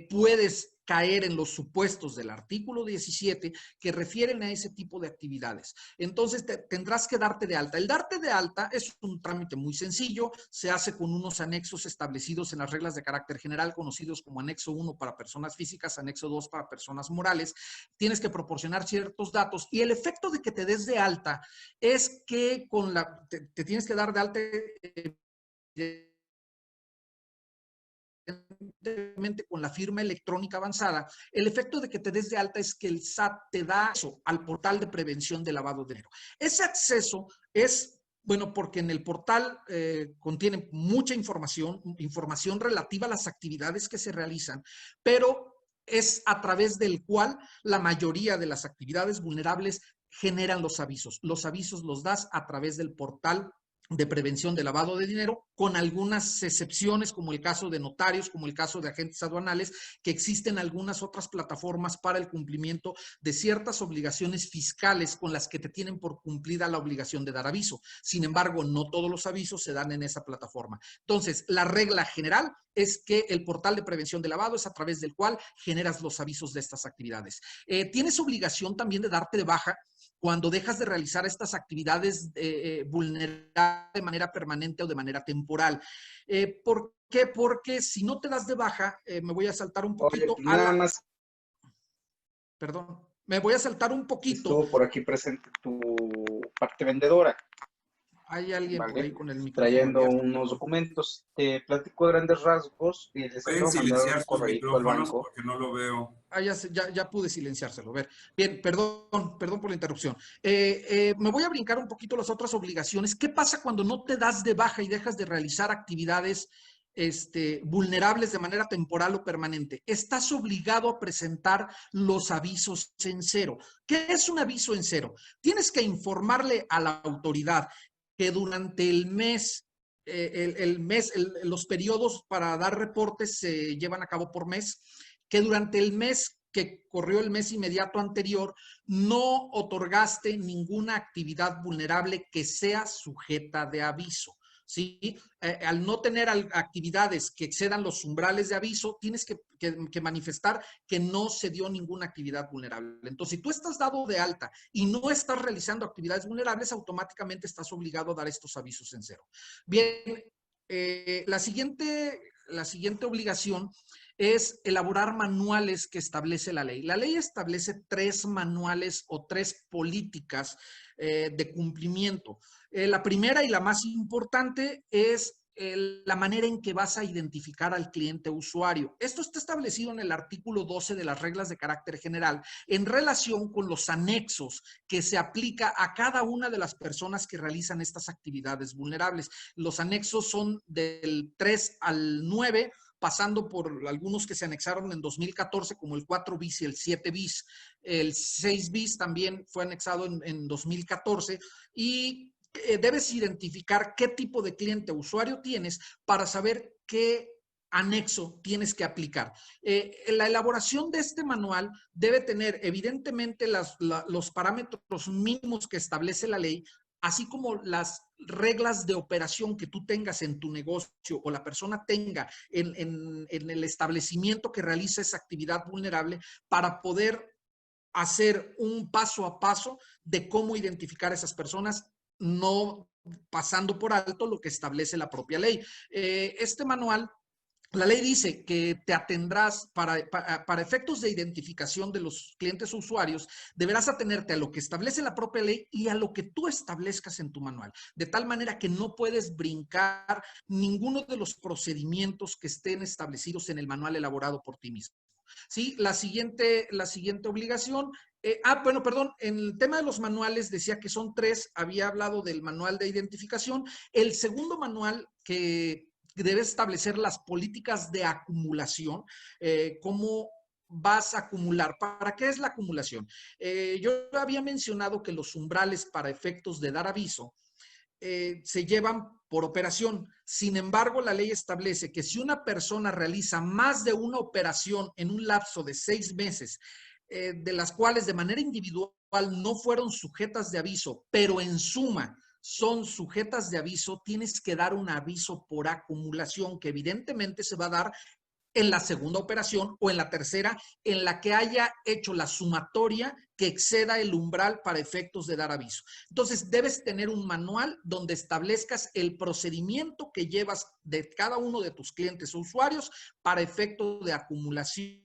puedes caer en los supuestos del artículo 17 que refieren a ese tipo de actividades. Entonces, tendrás que darte de alta. El darte de alta es un trámite muy sencillo, se hace con unos anexos establecidos en las reglas de carácter general, conocidos como anexo 1 para personas físicas, anexo 2 para personas morales. Tienes que proporcionar ciertos datos y el efecto de que te des de alta es que te tienes que dar de alta con la firma electrónica avanzada. El efecto de que te des de alta es que el SAT te da acceso al portal de prevención de lavado de dinero. Ese acceso es, bueno, porque en el portal contiene mucha información relativa a las actividades que se realizan, pero es a través del cual la mayoría de las actividades vulnerables generan los avisos. Los avisos los das a través del portal de prevención de lavado de dinero, con algunas excepciones, como el caso de notarios, como el caso de agentes aduanales, que existen algunas otras plataformas para el cumplimiento de ciertas obligaciones fiscales con las que te tienen por cumplida la obligación de dar aviso. Sin embargo, no todos los avisos se dan en esa plataforma. Entonces, la regla general es que el portal de prevención de lavado es a través del cual generas los avisos de estas actividades. Tienes obligación también de darte de baja cuando dejas de realizar estas actividades vulnerables de manera permanente o de manera temporal. ¿Por qué? Porque si no te das de baja, me voy a saltar un poquito. Oye, nada más. Perdón, me voy a saltar un poquito. Estuvo por aquí presente tu parte vendedora. Hay alguien ¿vale? por ahí con el micrófono trayendo abierto. unos documentos. Te platico de grandes rasgos y les Pueden acabo de mandar silenciar un sus correo al micrófonos banco. porque no lo veo. Ya pude silenciárselo. A ver. Bien, perdón por la interrupción. Me voy a brincar un poquito las otras obligaciones. ¿Qué pasa cuando no te das de baja y dejas de realizar actividades vulnerables de manera temporal o permanente? Estás obligado a presentar los avisos en cero. ¿Qué es un aviso en cero? Tienes que informarle a la autoridad que durante el mes, los periodos para dar reportes se llevan a cabo por mes, que durante el mes que corrió el mes inmediato anterior, no otorgaste ninguna actividad vulnerable que sea sujeta de aviso. ¿Sí? Al no tener actividades que excedan los umbrales de aviso, tienes que manifestar que no se dio ninguna actividad vulnerable. Entonces, si tú estás dado de alta y no estás realizando actividades vulnerables, automáticamente estás obligado a dar estos avisos en cero. Bien, la siguiente obligación es elaborar manuales que establece la ley. La ley establece 3 manuales o 3 políticas de cumplimiento. La primera y la más importante es la manera en que vas a identificar al cliente usuario. Esto está establecido en el artículo 12 de las reglas de carácter general en relación con los anexos que se aplica a cada una de las personas que realizan estas actividades vulnerables. Los anexos son del 3 al 9, pasando por algunos que se anexaron en 2014, como el 4 bis y el 7 bis. El 6 bis también fue anexado en 2014 y debes identificar qué tipo de cliente o usuario tienes para saber qué anexo tienes que aplicar. La elaboración de este manual debe tener evidentemente los parámetros mínimos que establece la ley, así como las reglas de operación que tú tengas en tu negocio o la persona tenga en el establecimiento que realiza esa actividad vulnerable para poder hacer un paso a paso de cómo identificar a esas personas, no pasando por alto lo que establece la propia ley. Este manual, la ley dice que te atendrás para efectos de identificación de los clientes o usuarios, deberás atenerte a lo que establece la propia ley y a lo que tú establezcas en tu manual, de tal manera que no puedes brincar ninguno de los procedimientos que estén establecidos en el manual elaborado por ti mismo. Sí, la siguiente obligación. Bueno, perdón, en el tema de los manuales decía que son 3, había hablado del manual de identificación. El segundo manual que debe establecer las políticas de acumulación, cómo vas a acumular. ¿Para qué es la acumulación? Yo había mencionado que los umbrales para efectos de dar aviso se llevan por operación. Sin embargo, la ley establece que si una persona realiza más de una operación en un lapso de 6 meses, de las cuales de manera individual no fueron sujetas de aviso, pero en suma son sujetas de aviso, tienes que dar un aviso por acumulación, que evidentemente se va a dar en la segunda operación o en la tercera, en la que haya hecho la sumatoria que exceda el umbral para efectos de dar aviso. Entonces, debes tener un manual donde establezcas el procedimiento que llevas de cada uno de tus clientes o usuarios para efectos de acumulación,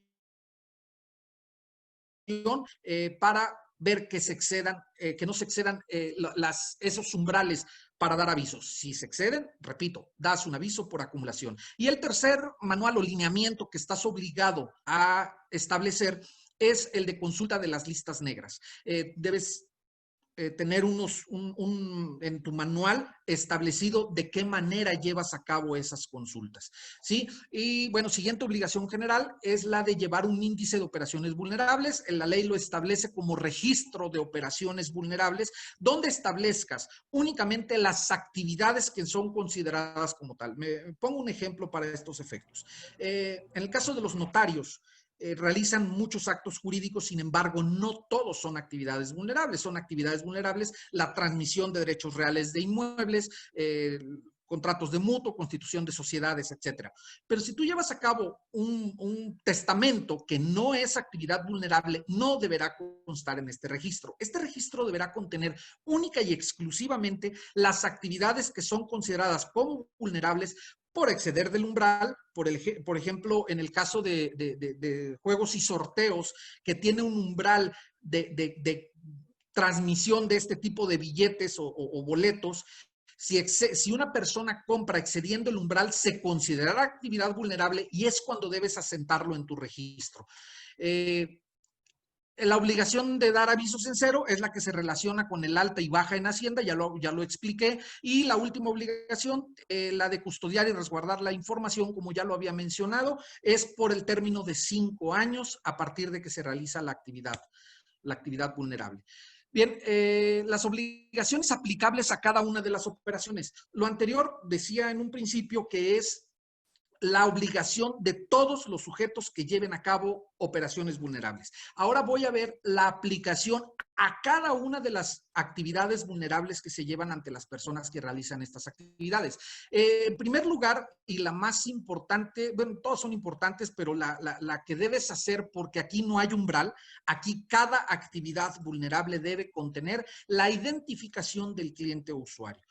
para ver que se excedan, que no se excedan esos umbrales para dar avisos. Si se exceden, repito, das un aviso por acumulación. Y el tercer manual o lineamiento que estás obligado a establecer es el de consulta de las listas negras. Debes tener en tu manual establecido de qué manera llevas a cabo esas consultas, ¿sí? Y bueno, siguiente obligación general es la de llevar un índice de operaciones vulnerables. La ley lo establece como registro de operaciones vulnerables, donde establezcas únicamente las actividades que son consideradas como tal. Me pongo un ejemplo para estos efectos. En el caso de los notarios, realizan muchos actos jurídicos, sin embargo, no todos son actividades vulnerables. Son actividades vulnerables la transmisión de derechos reales de inmuebles, contratos de mutuo, constitución de sociedades, etcétera. Pero si tú llevas a cabo un testamento que no es actividad vulnerable, no deberá constar en este registro. Este registro deberá contener única y exclusivamente las actividades que son consideradas como vulnerables por exceder del umbral, por ejemplo, en el caso de juegos y sorteos, que tiene un umbral de transmisión de este tipo de billetes o boletos. Si una persona compra excediendo el umbral, se considerará actividad vulnerable y es cuando debes asentarlo en tu registro. La obligación de dar avisos en cero es la que se relaciona con el alta y baja en Hacienda, ya lo expliqué. Y la última obligación, la de custodiar y resguardar la información, como ya lo había mencionado, es por el término de 5 años a partir de que se realiza la actividad vulnerable. Bien, las obligaciones aplicables a cada una de las operaciones. Lo anterior decía en un principio que es la obligación de todos los sujetos que lleven a cabo operaciones vulnerables. Ahora voy a ver la aplicación a cada una de las actividades vulnerables que se llevan ante las personas que realizan estas actividades. En primer lugar, y la más importante, bueno, todas son importantes, pero la que debes hacer, porque aquí no hay umbral, aquí cada actividad vulnerable debe contener la identificación del cliente o usuario.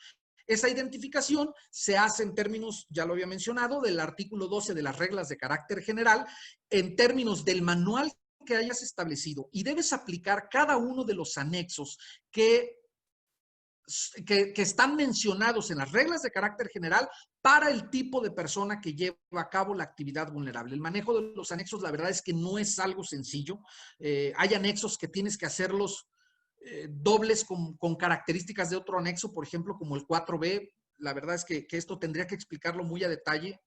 Esa identificación se hace en términos, ya lo había mencionado, del artículo 12 de las reglas de carácter general, en términos del manual que hayas establecido, y debes aplicar cada uno de los anexos que que están mencionados en las reglas de carácter general para el tipo de persona que lleva a cabo la actividad vulnerable. El manejo de los anexos, la verdad es que no es algo sencillo. Hay anexos que tienes que hacerlos dobles con características de otro anexo, por ejemplo, como el 4B. La verdad es que esto tendría que explicarlo muy a detalle.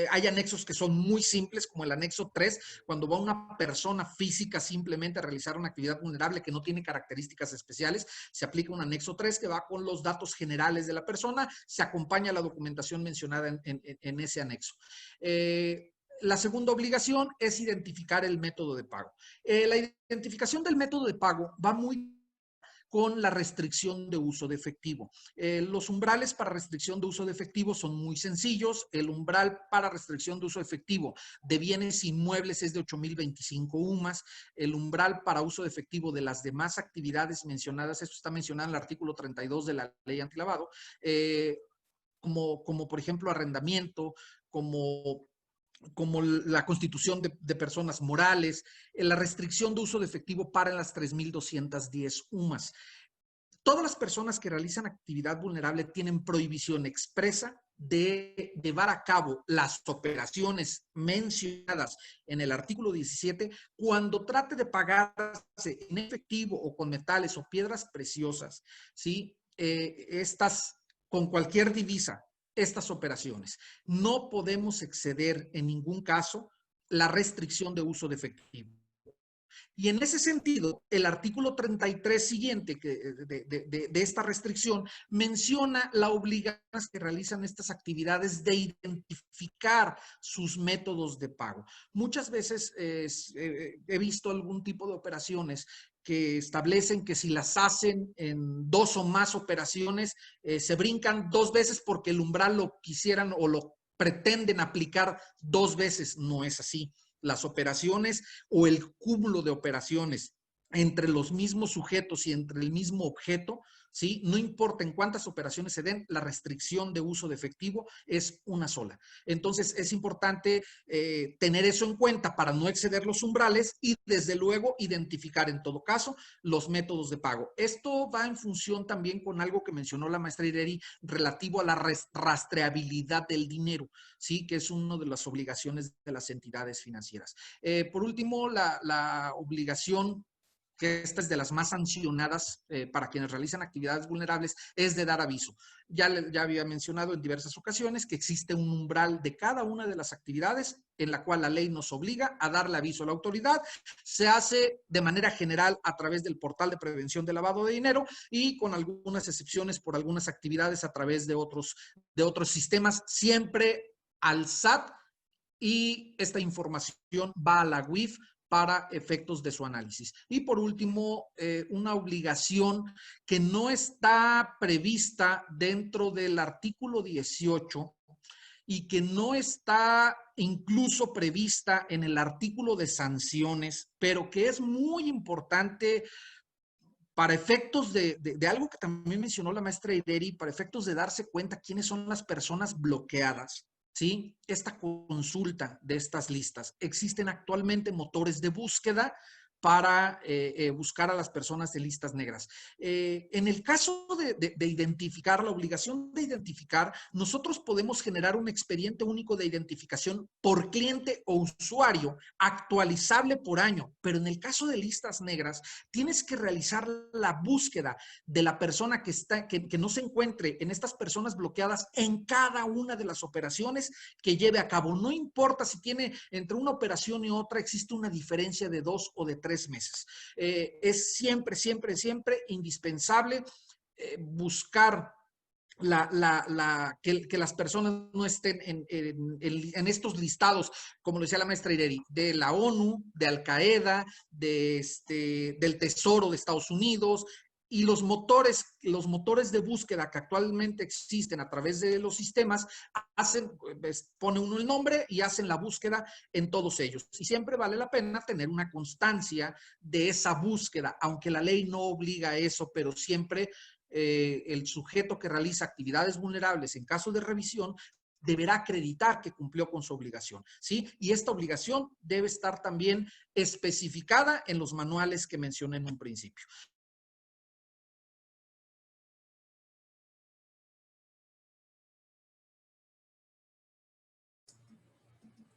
Hay anexos que son muy simples, como el anexo 3, cuando va una persona física simplemente a realizar una actividad vulnerable que no tiene características especiales, se aplica un anexo 3 que va con los datos generales de la persona, se acompaña la documentación mencionada en ese anexo. La segunda obligación es identificar el método de pago. La identificación del método de pago va muy con la restricción de uso de efectivo. Los umbrales para restricción de uso de efectivo son muy sencillos. El umbral para restricción de uso de efectivo de bienes inmuebles es de 8,025 UMAS. El umbral para uso de efectivo de las demás actividades mencionadas, esto está mencionado en el artículo 32 de la ley antilavado, como por ejemplo arrendamiento, como la constitución de personas morales, la restricción de uso de efectivo para las 3,210 UMAS. Todas las personas que realizan actividad vulnerable tienen prohibición expresa de llevar a cabo las operaciones mencionadas en el artículo 17 cuando trate de pagarse en efectivo o con metales o piedras preciosas, ¿sí? Estas con cualquier divisa, estas operaciones. No podemos exceder en ningún caso la restricción de uso de efectivo. Y en ese sentido, el artículo 33 siguiente de esta restricción menciona la obligación que realizan estas actividades de identificar sus métodos de pago. Muchas veces he visto algún tipo de operaciones que establecen que si las hacen en 2 o más operaciones, se brincan 2 veces porque el umbral lo quisieran o lo pretenden aplicar 2 veces. No es así. Las operaciones o el cúmulo de operaciones entre los mismos sujetos y entre el mismo objeto, ¿sí? No importa en cuántas operaciones se den, la restricción de uso de efectivo es una sola. Entonces, es importante tener eso en cuenta para no exceder los umbrales y, desde luego, identificar en todo caso los métodos de pago. Esto va en función también con algo que mencionó la maestra Ireri relativo a la rastreabilidad del dinero, ¿sí? Que es una de las obligaciones de las entidades financieras. Por último, la obligación, que esta es de las más sancionadas para quienes realizan actividades vulnerables, es de dar aviso. Ya había mencionado en diversas ocasiones que existe un umbral de cada una de las actividades en la cual la ley nos obliga a darle aviso a la autoridad. Se hace de manera general a través del portal de prevención de lavado de dinero y con algunas excepciones por algunas actividades a través de otros sistemas, siempre al SAT, y esta información va a la UIF para efectos de su análisis. Y por último, una obligación que no está prevista dentro del artículo 18 y que no está incluso prevista en el artículo de sanciones, pero que es muy importante para efectos de algo que también mencionó la maestra Ireri, para efectos de darse cuenta quiénes son las personas bloqueadas. ¿Sí? Esta consulta de estas listas. Existen actualmente motores de búsqueda para buscar a las personas de listas negras. En el caso de identificar, la obligación de identificar, nosotros podemos generar un expediente único de identificación por cliente o usuario, actualizable por año, pero en el caso de listas negras, tienes que realizar la búsqueda de la persona que no se encuentre en estas personas bloqueadas en cada una de las operaciones que lleve a cabo. No importa si tiene entre una operación y otra, existe una diferencia de 2 o de 3 meses. Es siempre indispensable buscar que las personas no estén en estos listados, como lo decía la maestra Ireri, de la ONU, de Al Qaeda, del Tesoro de Estados Unidos. Y los motores de búsqueda que actualmente existen a través de los sistemas pone uno el nombre y hacen la búsqueda en todos ellos. Y siempre vale la pena tener una constancia de esa búsqueda, aunque la ley no obliga a eso, pero siempre el sujeto que realiza actividades vulnerables en caso de revisión deberá acreditar que cumplió con su obligación, ¿sí? Y esta obligación debe estar también especificada en los manuales que mencioné en un principio.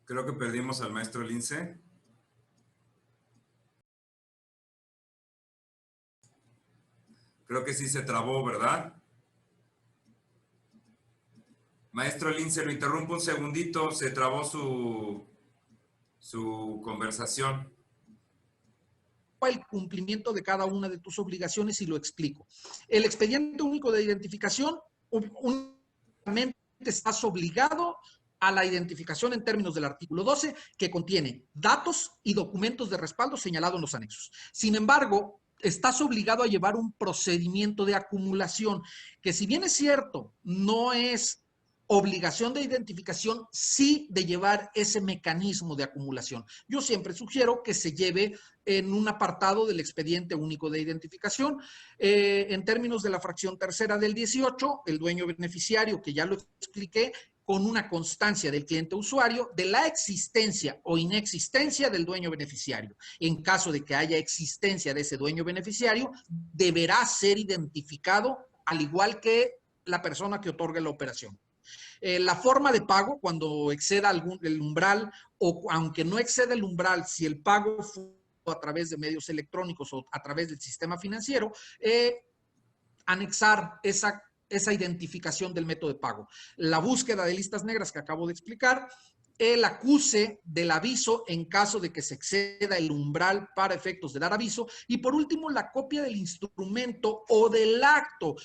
Creo que perdimos al maestro Lince. Creo que sí se trabó, ¿verdad? Maestro Lince, lo interrumpo un segundito, se trabó su conversación. El cumplimiento de cada una de tus obligaciones y lo explico. El expediente único de identificación únicamente estás obligado a la identificación en términos del artículo 12, que contiene datos y documentos de respaldo señalados en los anexos. Sin embargo, estás obligado a llevar un procedimiento de acumulación, que si bien es cierto, no es obligación de identificación, sí de llevar ese mecanismo de acumulación. Yo siempre sugiero que se lleve en un apartado del expediente único de identificación. En términos de la fracción tercera del 18, el dueño beneficiario, que ya lo expliqué, con una constancia del cliente usuario de la existencia o inexistencia del dueño beneficiario. En caso de que haya existencia de ese dueño beneficiario, deberá ser identificado al igual que la persona que otorga la operación. La forma de pago, cuando exceda el umbral, o aunque no exceda el umbral, si el pago fue a través de medios electrónicos o a través del sistema financiero, anexar esa identificación del método de pago. La búsqueda de listas negras que acabo de explicar, el acuse del aviso en caso de que se exceda el umbral para efectos de dar aviso, y por último, la copia del instrumento o del acto.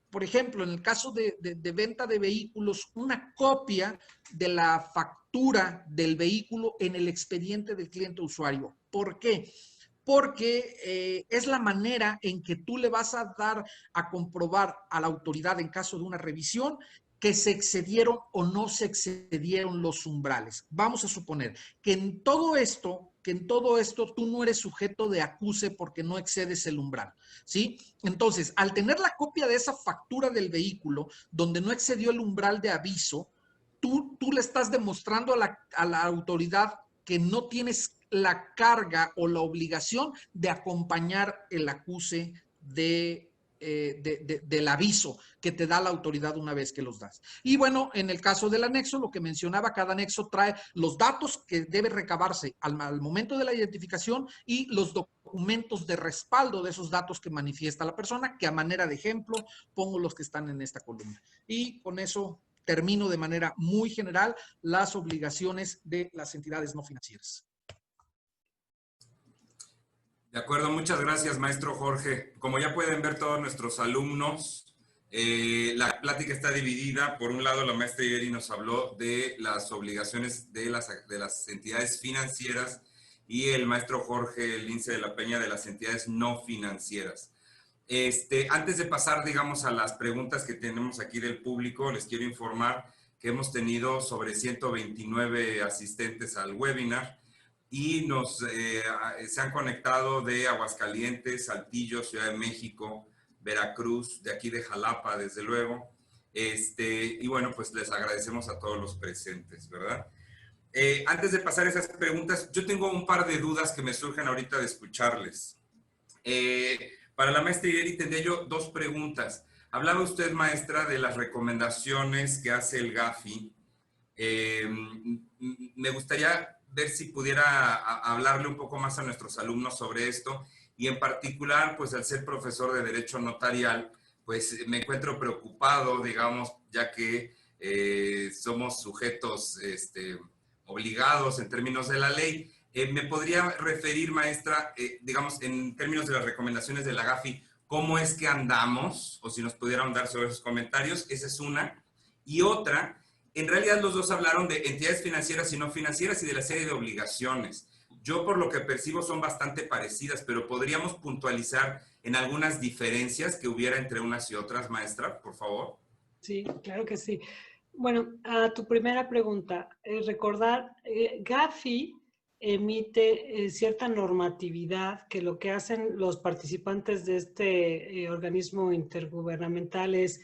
Por ejemplo, en el caso de venta de vehículos, una copia de la factura del vehículo en el expediente del cliente usuario. ¿Por qué? Porque es la manera en que tú le vas a dar a comprobar a la autoridad en caso de una revisión que se excedieron o no se excedieron los umbrales. Vamos a suponer que en todo esto tú no eres sujeto de acuse porque no excedes el umbral, ¿sí? Entonces, al tener la copia de esa factura del vehículo donde no excedió el umbral de aviso, tú le estás demostrando a la autoridad que no tienes la carga o la obligación de acompañar el acuse del aviso que te da la autoridad una vez que los das. Y bueno, en el caso del anexo, lo que mencionaba, cada anexo trae los datos que debe recabarse al momento de la identificación y los documentos de respaldo de esos datos que manifiesta la persona, que a manera de ejemplo pongo los que están en esta columna. Y con eso termino de manera muy general las obligaciones de las entidades no financieras. De acuerdo, muchas gracias, maestro Jorge. Como ya pueden ver todos nuestros alumnos, la plática está dividida. Por un lado, la maestra Yeri nos habló de las obligaciones de las entidades financieras y el maestro Jorge Lince de la Peña de las entidades no financieras. Antes de pasar, digamos, a las preguntas que tenemos aquí del público, les quiero informar que hemos tenido sobre 129 asistentes al webinar y se han conectado de Aguascalientes, Saltillo, Ciudad de México, Veracruz, de aquí de Jalapa, desde luego. Y bueno, pues les agradecemos a todos los presentes, ¿verdad? Antes de pasar esas preguntas, yo tengo un par de dudas que me surgen ahorita de escucharles. Para la maestra Yeri tendría yo dos preguntas. Hablaba usted, maestra, de las recomendaciones que hace el GAFI. Me gustaría ver si pudiera hablarle un poco más a nuestros alumnos sobre esto, y en particular, pues al ser profesor de Derecho Notarial, pues me encuentro preocupado, digamos, ya que somos sujetos obligados en términos de la ley. ¿Me podría referir, maestra, digamos, en términos de las recomendaciones de la GAFI, cómo es que andamos? O si nos pudieran dar sobre esos comentarios. Esa es una. Y otra, en realidad los dos hablaron de entidades financieras y no financieras y de la serie de obligaciones. Yo por lo que percibo son bastante parecidas, pero podríamos puntualizar en algunas diferencias que hubiera entre unas y otras, maestra, por favor. Sí, claro que sí. Bueno, a tu primera pregunta, recordar, GAFI emite cierta normatividad que lo que hacen los participantes de este organismo intergubernamental es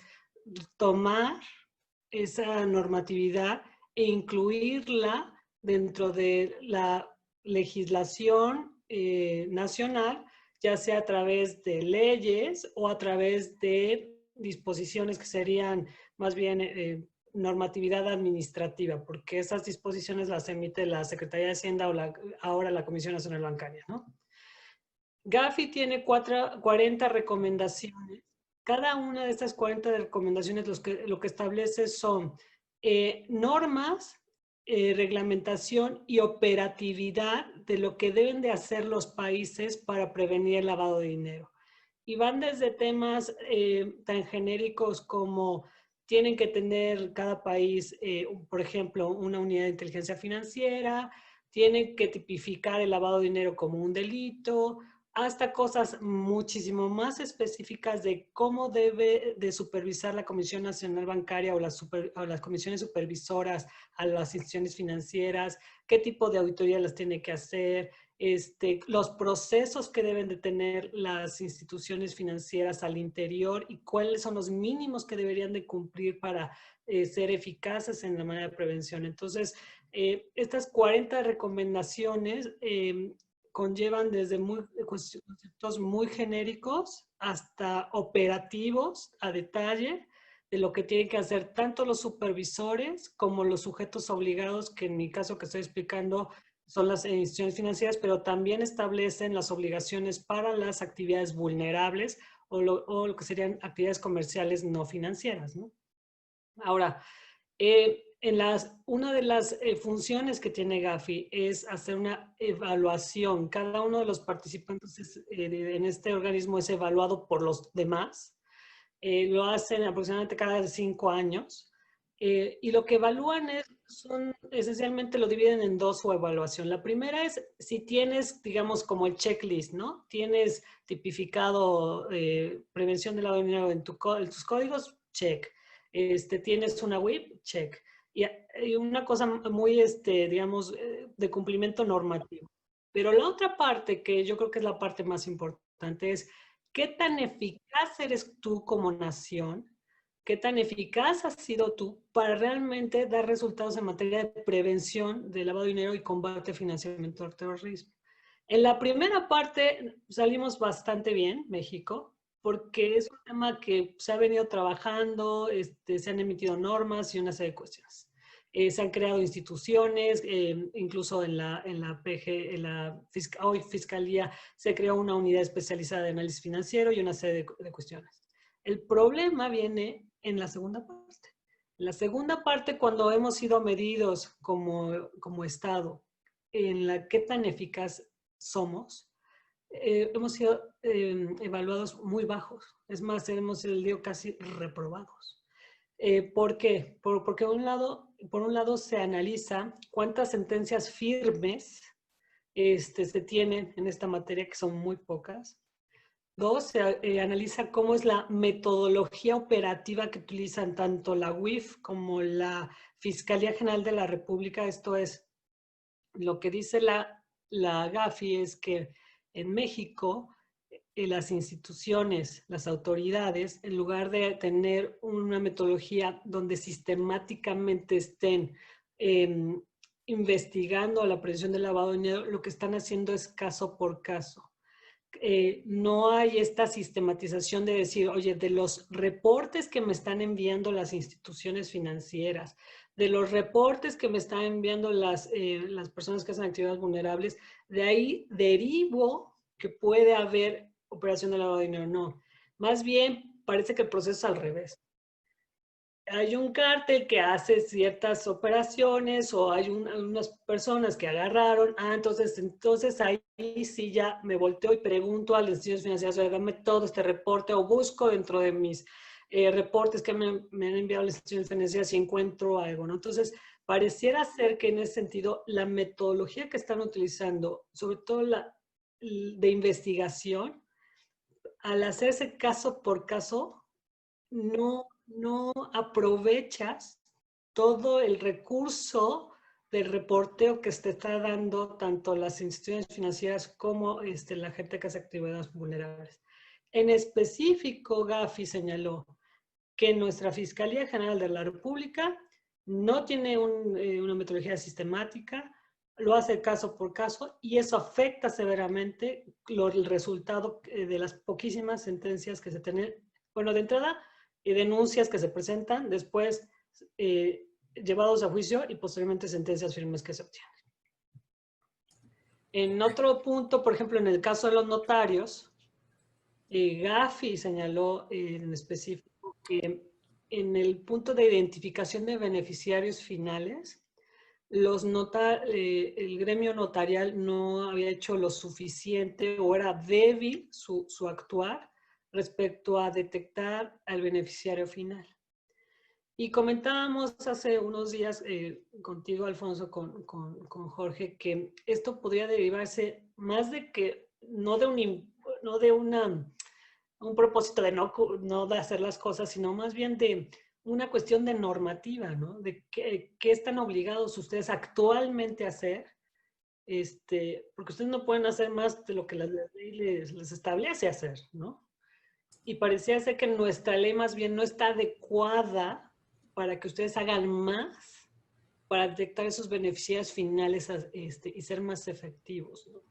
tomar esa normatividad e incluirla dentro de la legislación nacional, ya sea a través de leyes o a través de disposiciones que serían más bien normatividad administrativa, porque esas disposiciones las emite la Secretaría de Hacienda o ahora la Comisión Nacional Bancaria, ¿no? Gafi tiene 40 recomendaciones. Cada una de estas 40 recomendaciones lo que establece son normas, reglamentación y operatividad de lo que deben de hacer los países para prevenir el lavado de dinero. Y van desde temas tan genéricos como tienen que tener cada país, por ejemplo, una unidad de inteligencia financiera, tienen que tipificar el lavado de dinero como un delito, hasta cosas muchísimo más específicas de cómo debe de supervisar la Comisión Nacional Bancaria o las comisiones supervisoras a las instituciones financieras, qué tipo de auditoría las tiene que hacer, los procesos que deben de tener las instituciones financieras al interior y cuáles son los mínimos que deberían de cumplir para ser eficaces en la manera de prevención. Entonces, estas 40 recomendaciones conllevan desde conceptos muy genéricos hasta operativos a detalle de lo que tienen que hacer tanto los supervisores como los sujetos obligados, que en mi caso que estoy explicando son las instituciones financieras, pero también establecen las obligaciones para las actividades vulnerables o lo que serían actividades comerciales no financieras, ¿no? Ahora, una de las funciones que tiene Gafi es hacer una evaluación. Cada uno de los participantes en este organismo es evaluado por los demás. Lo hacen aproximadamente cada 5 años. Y lo que evalúan esencialmente lo dividen en dos su evaluación. La primera es si tienes, digamos, como el checklist, ¿no? Tienes tipificado prevención del lavado de dinero en tus códigos, check. Tienes una WIP, check. Y una cosa muy, digamos, de cumplimiento normativo. Pero la otra parte, que yo creo que es la parte más importante, es qué tan eficaz eres tú como nación, qué tan eficaz has sido tú para realmente dar resultados en materia de prevención de lavado de dinero y combate al financiamiento del terrorismo. En la primera parte salimos bastante bien, México, porque es un tema que se ha venido trabajando, se han emitido normas y una serie de cuestiones. Se han creado instituciones, incluso en la hoy Fiscalía se creó una unidad especializada de análisis financiero y una serie de cuestiones. El problema viene en la segunda parte. La segunda parte, cuando hemos sido medidos como Estado en la qué tan eficaz somos, hemos sido evaluados muy bajos. Es más, hemos sido casi reprobados. ¿Por qué? Porque por un lado se analiza cuántas sentencias firmes se tienen en esta materia, que son muy pocas. Dos, se analiza cómo es la metodología operativa que utilizan tanto la UIF como la Fiscalía General de la República. Esto es, lo que dice la Gafi es que en México las instituciones, las autoridades, en lugar de tener una metodología donde sistemáticamente estén investigando la prevención del lavado de dinero, lo que están haciendo es caso por caso. No hay esta sistematización de decir, oye, de los reportes que me están enviando las instituciones financieras, de los reportes que me están enviando las personas que hacen actividades vulnerables, de ahí derivo que puede haber operación de lavado de dinero. No, más bien parece que el proceso es al revés. Hay un cártel que hace ciertas operaciones o hay unas personas que agarraron, entonces ahí sí ya me volteo y pregunto a las instituciones financieras, oye, dame todo este reporte o busco dentro de mis reportes que me han enviado las instituciones financieras si encuentro algo, ¿no? Entonces, pareciera ser que en ese sentido la metodología que están utilizando, sobre todo la de investigación, al hacerse caso por caso, no aprovechas todo el recurso del reporteo que te está dando tanto las instituciones financieras como la gente que hace actividades vulnerables. En específico, Gafi señaló que nuestra Fiscalía General de la República no tiene una metodología sistemática, lo hace caso por caso y eso afecta severamente el resultado de las poquísimas sentencias que se tienen. Bueno, de entrada, denuncias que se presentan, después llevados a juicio y posteriormente sentencias firmes que se obtienen. En otro punto, por ejemplo, en el caso de los notarios, Gafi señaló en específico que en el punto de identificación de beneficiarios finales, el gremio notarial no había hecho lo suficiente o era débil su actuar respecto a detectar al beneficiario final. Y comentábamos hace unos días contigo, Alfonso, con Jorge, que esto podría derivarse más de que, no de un propósito de no de hacer las cosas, sino más bien de una cuestión de normativa, ¿no? De qué están obligados ustedes actualmente a hacer, porque ustedes no pueden hacer más de lo que la ley les establece hacer, ¿no? Y parecía ser que nuestra ley más bien no está adecuada para que ustedes hagan más para detectar esos beneficiarios finales y ser más efectivos, ¿no?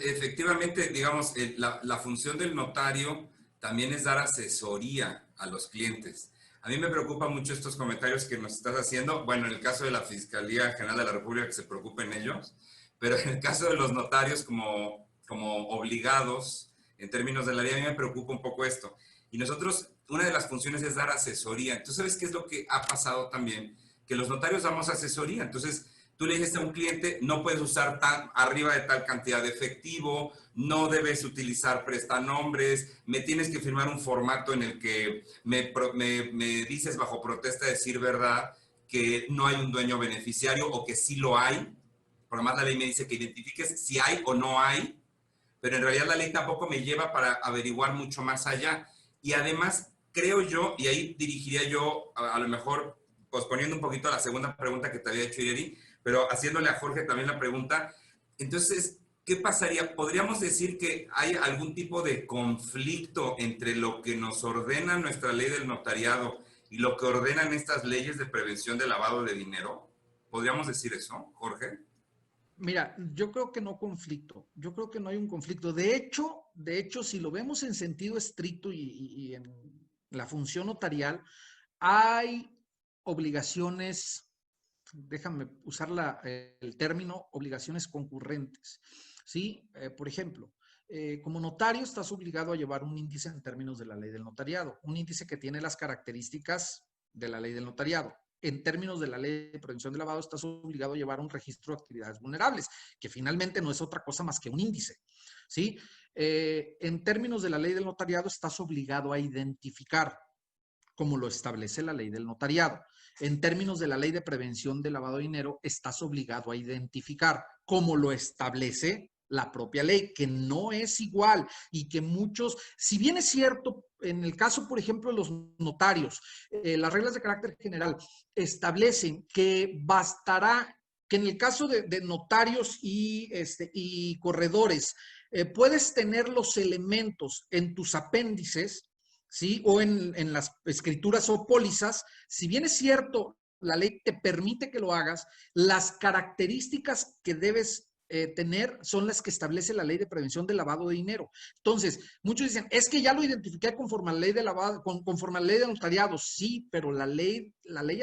Efectivamente, digamos, la función del notario también es dar asesoría a los clientes. A mí me preocupan mucho estos comentarios que nos estás haciendo. Bueno, en el caso de la Fiscalía General de la República, que se preocupen ellos, pero en el caso de los notarios como obligados en términos de la ley, a mí me preocupa un poco esto. Y nosotros, una de las funciones es dar asesoría. Entonces, ¿sabes qué es lo que ha pasado también? Que los notarios damos asesoría. Entonces, tú le dices a un cliente, no puedes usar arriba de tal cantidad de efectivo, no debes utilizar prestanombres, me tienes que firmar un formato en el que me dices bajo protesta de decir verdad que no hay un dueño beneficiario o que sí lo hay. Por lo más la ley me dice que identifiques si hay o no hay, pero en realidad la ley tampoco me lleva para averiguar mucho más allá. Y además, creo yo, y ahí dirigiría yo a lo mejor posponiendo un poquito a la segunda pregunta que te había hecho Yeri, pero haciéndole a Jorge también la pregunta, entonces, ¿qué pasaría? ¿Podríamos decir que hay algún tipo de conflicto entre lo que nos ordena nuestra ley del notariado y lo que ordenan estas leyes de prevención de lavado de dinero? ¿Podríamos decir eso, Jorge? Mira, yo creo que no conflicto. Yo creo que no hay un conflicto. De hecho, si lo vemos en sentido estricto y en la función notarial, hay obligaciones, déjame usar el término, obligaciones concurrentes. ¿Sí? Por ejemplo, como notario estás obligado a llevar un índice en términos de la ley del notariado, un índice que tiene las características de la ley del notariado. En términos de la ley de prevención de lavado, estás obligado a llevar un registro de actividades vulnerables, que finalmente no es otra cosa más que un índice, ¿sí? En términos de la ley del notariado, estás obligado a identificar, como lo establece la ley del notariado. En términos de la ley de prevención de lavado de dinero, estás obligado a identificar, como lo establece la propia ley, que no es igual y que muchos, si bien es cierto, en el caso, por ejemplo, de los notarios, las reglas de carácter general establecen que bastará que en el caso de notarios y corredores, puedes tener los elementos en tus apéndices, ¿sí? O en las escrituras o pólizas, si bien es cierto, la ley te permite que lo hagas, las características que debes tener son las que establece la ley de prevención del lavado de dinero. Entonces, muchos dicen, es que ya lo identifiqué conforme a la ley de lavado, conforme a la ley de notariado. Sí, pero la ley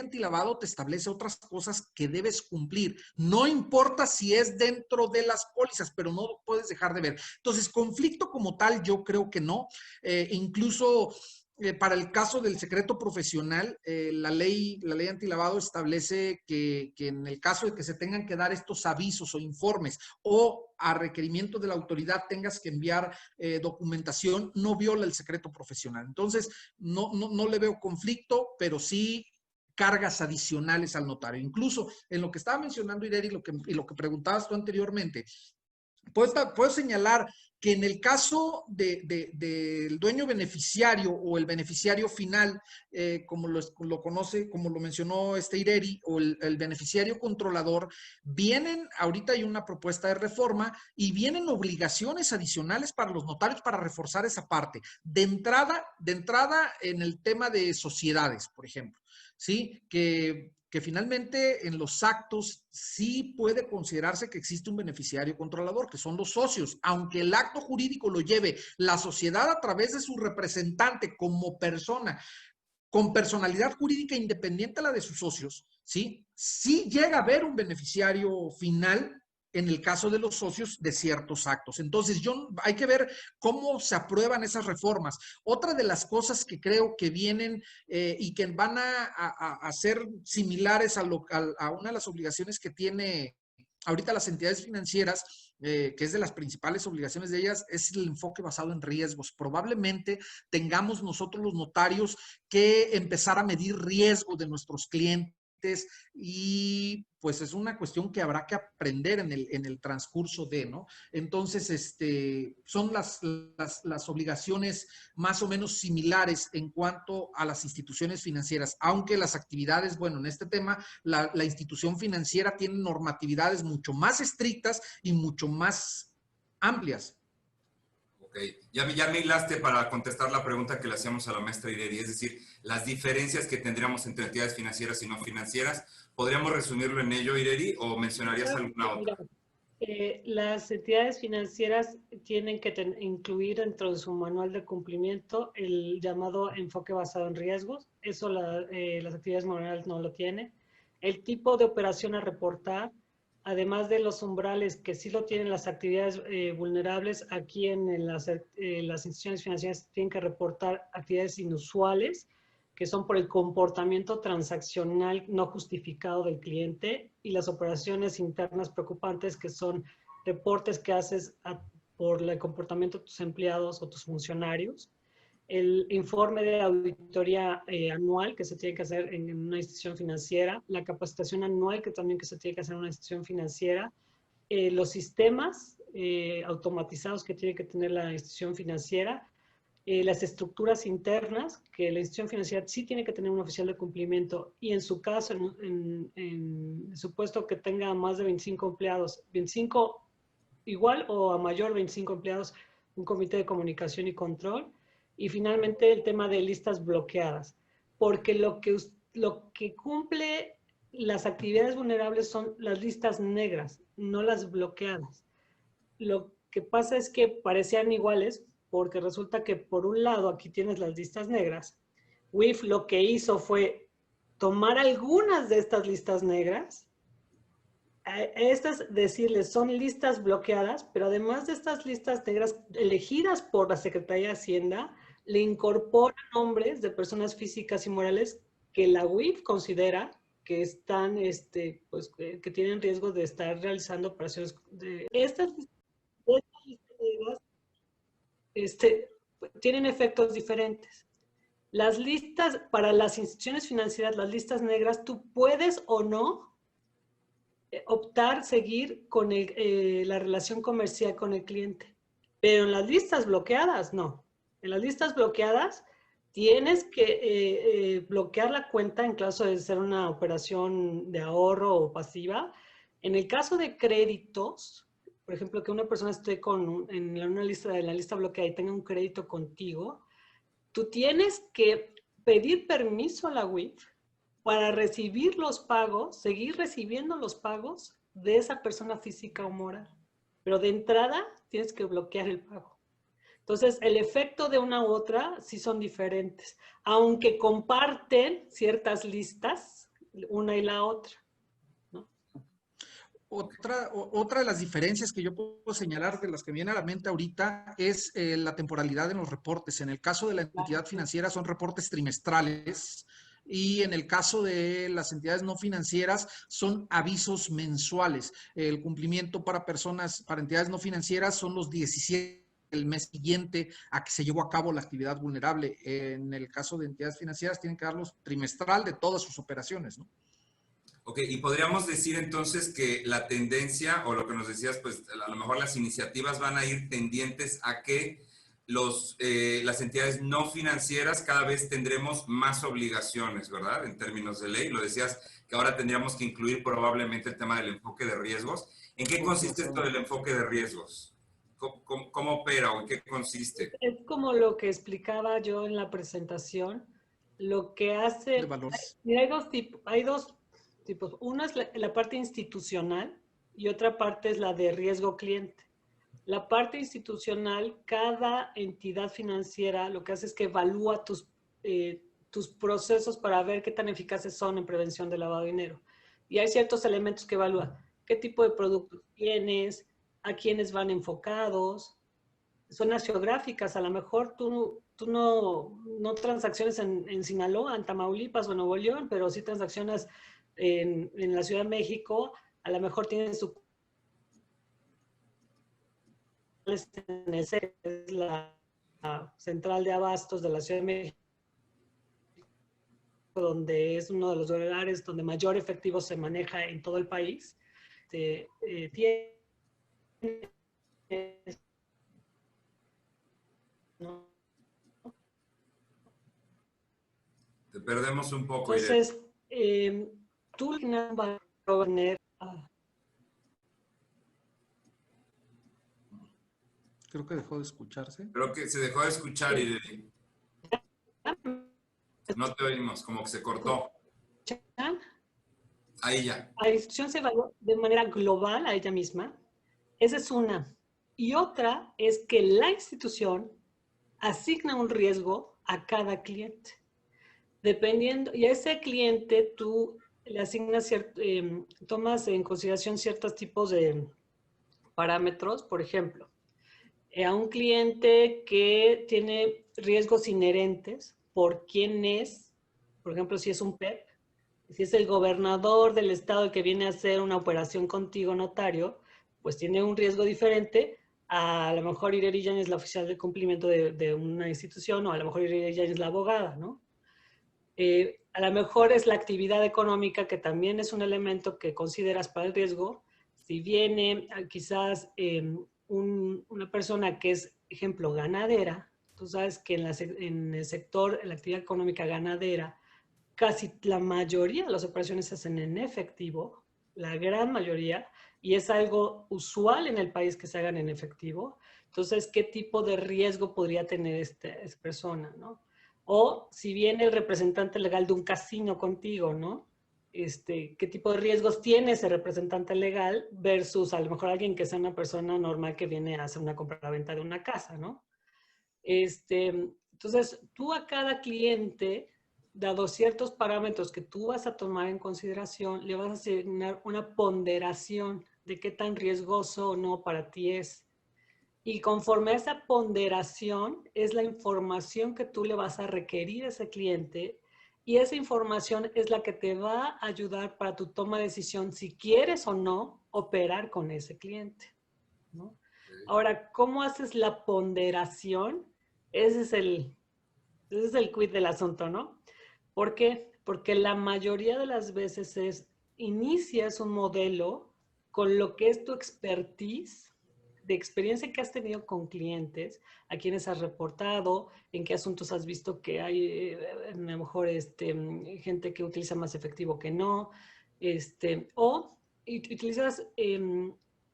antilavado te establece otras cosas que debes cumplir. No importa si es dentro de las pólizas, pero no lo puedes dejar de ver. Entonces, conflicto como tal, yo creo que no. Incluso para el caso del secreto profesional, la ley antilavado establece que en el caso de que se tengan que dar estos avisos o informes o a requerimiento de la autoridad tengas que enviar documentación, no viola el secreto profesional. Entonces, no le veo conflicto, pero sí cargas adicionales al notario. Incluso en lo que estaba mencionando Ireri y lo que preguntabas tú anteriormente, puedo señalar que en el caso del dueño beneficiario o el beneficiario final, como lo conoce, como lo mencionó Ireri, o el beneficiario controlador, ahorita hay una propuesta de reforma y vienen obligaciones adicionales para los notarios para reforzar esa parte. De entrada en el tema de sociedades, por ejemplo, ¿sí? Que finalmente en los actos sí puede considerarse que existe un beneficiario controlador, que son los socios, aunque el acto jurídico lo lleve la sociedad a través de su representante como persona, con personalidad jurídica independiente a la de sus socios, ¿sí? Sí llega a haber un beneficiario final en el caso de los socios de ciertos actos. Entonces, hay que ver cómo se aprueban esas reformas. Otra de las cosas que creo que vienen y que van a ser similares a una de las obligaciones que tiene ahorita las entidades financieras, que es de las principales obligaciones de ellas, es el enfoque basado en riesgos. Probablemente tengamos nosotros los notarios que empezar a medir riesgo de nuestros clientes y pues es una cuestión que habrá que aprender en el transcurso de, ¿no? Entonces, son las obligaciones más o menos similares en cuanto a las instituciones financieras, aunque las actividades, bueno, en este tema, la institución financiera tiene normatividades mucho más estrictas y mucho más amplias. Ok, ya me hilaste para contestar la pregunta que le hacíamos a la maestra Ireri, es decir, las diferencias que tendríamos entre entidades financieras y no financieras. ¿Podríamos resumirlo en ello, Ireri, o mencionarías alguna otra? Las entidades financieras tienen que incluir dentro de su manual de cumplimiento el llamado enfoque basado en riesgos. Eso las actividades morales no lo tienen. El tipo de operación a reportar, además de los umbrales que sí lo tienen las actividades vulnerables, aquí en las instituciones financieras tienen que reportar actividades inusuales, que son por el comportamiento transaccional no justificado del cliente, y las operaciones internas preocupantes, que son reportes que haces por el comportamiento de tus empleados o tus funcionarios. El informe de auditoría anual que se tiene que hacer en una institución financiera, la capacitación anual que también se tiene que hacer en una institución financiera, los sistemas automatizados que tiene que tener la institución financiera, las estructuras internas, que la institución financiera sí tiene que tener un oficial de cumplimiento, y en su caso, en el supuesto que tenga más de 25 empleados, 25 igual o a mayor 25 empleados, un comité de comunicación y control. Y finalmente el tema de listas bloqueadas, porque lo que cumple las actividades vulnerables son las listas negras, no las bloqueadas. Lo que pasa es que parecían iguales, porque resulta que por un lado aquí tienes las listas negras. WIF lo que hizo fue tomar algunas de estas listas negras, estas decirles son listas bloqueadas, pero además de estas listas negras elegidas por la Secretaría de Hacienda, le incorpora nombres de personas físicas y morales que la UIF considera que están, pues, que tienen riesgo de estar realizando operaciones de estas listas negras, tienen efectos diferentes. Las listas, para las instituciones financieras, las listas negras, tú puedes o no optar, seguir con la relación comercial con el cliente. Pero en las listas bloqueadas, no. En las listas bloqueadas tienes que bloquear la cuenta en caso de ser una operación de ahorro o pasiva. En el caso de créditos, por ejemplo, que una persona esté en una lista de la lista bloqueada y tenga un crédito contigo, tú tienes que pedir permiso a la UIF para recibir los pagos, seguir recibiendo los pagos de esa persona física o moral. Pero de entrada tienes que bloquear el pago. Entonces, el efecto de una u otra sí son diferentes, aunque comparten ciertas listas, una y la otra. Otra de las diferencias que yo puedo señalar, de las que me viene a la mente ahorita, es la temporalidad en los reportes. En el caso de la entidad financiera son reportes trimestrales y en el caso de las entidades no financieras son avisos mensuales. El cumplimiento para entidades no financieras son los 17 el mes siguiente a que se llevó a cabo la actividad vulnerable. En el caso de entidades financieras tienen que darlos trimestral de todas sus operaciones, ¿no? Ok, y podríamos decir entonces que la tendencia, o lo que nos decías, pues a lo mejor las iniciativas van a ir tendientes a que las entidades no financieras cada vez tendremos más obligaciones, ¿verdad? En términos de ley. Lo decías que ahora tendríamos que incluir probablemente el tema del enfoque de riesgos. ¿En qué consiste esto del enfoque de riesgos? ¿Cómo opera o en qué consiste? Es como lo que explicaba yo en la presentación. Lo que hace... De valores. Mira, hay dos tipos. Una es la parte institucional y otra parte es la de riesgo cliente. La parte institucional, cada entidad financiera lo que hace es que evalúa tus procesos para ver qué tan eficaces son en prevención de lavado de dinero. Y hay ciertos elementos que evalúan. ¿Qué tipo de productos tienes? ¿A quiénes van enfocados? Zonas geográficas, a lo mejor tú no transacciones en Sinaloa, en Tamaulipas o en Nuevo León, pero sí transaccionas en la Ciudad de México, a lo mejor tienes su en el CEP, es la central de abastos de la Ciudad de México, donde es uno de los lugares donde mayor efectivo se maneja en todo el país. Tiene, ¿no? Te perdemos un poco, Entonces, tú vas a tener... Creo que dejó de escucharse. Creo que se dejó de escuchar, Ireli. No te oímos, como que se cortó. Ahí ya. La institución se evalúa de manera global a ella misma. Esa es una. Y otra es que la institución asigna un riesgo a cada cliente. Dependiendo, y a ese cliente tú le asignas, tomas en consideración ciertos tipos de parámetros. Por ejemplo, a un cliente que tiene riesgos inherentes por quién es, por ejemplo, si es un PEP, si es el gobernador del estado que viene a hacer una operación contigo, notario, pues tiene un riesgo diferente. A lo mejor Ireli Yáñez es la oficial de cumplimiento de una institución, o a lo mejor Ireli Yáñez es la abogada, ¿no? A lo mejor es la actividad económica, que también es un elemento que consideras para el riesgo. Si viene quizás una persona que es, ejemplo, ganadera, tú sabes que en el sector, en la actividad económica ganadera, casi la mayoría de las operaciones se hacen en efectivo, la gran mayoría, y es algo usual en el país que se hagan en efectivo. Entonces, ¿qué tipo de riesgo podría tener esta persona, no? O si viene el representante legal de un casino contigo, ¿no? ¿Qué tipo de riesgos tiene ese representante legal versus a lo mejor alguien que sea una persona normal que viene a hacer una compra-venta de una casa, ¿no? Entonces, tú a cada cliente, dado ciertos parámetros que tú vas a tomar en consideración, le vas a asignar una ponderación de qué tan riesgoso o no para ti es. Y conforme a esa ponderación es la información que tú le vas a requerir a ese cliente, y esa información es la que te va a ayudar para tu toma de decisión si quieres o no operar con ese cliente, ¿no? Ahora, ¿cómo haces la ponderación? Ese es el quid del asunto, ¿no? ¿Por qué? Porque la mayoría de las veces inicias un modelo con lo que es tu expertise, de experiencia que has tenido con clientes, a quienes has reportado, en qué asuntos has visto que hay, a lo mejor gente que utiliza más efectivo que no, o utilizas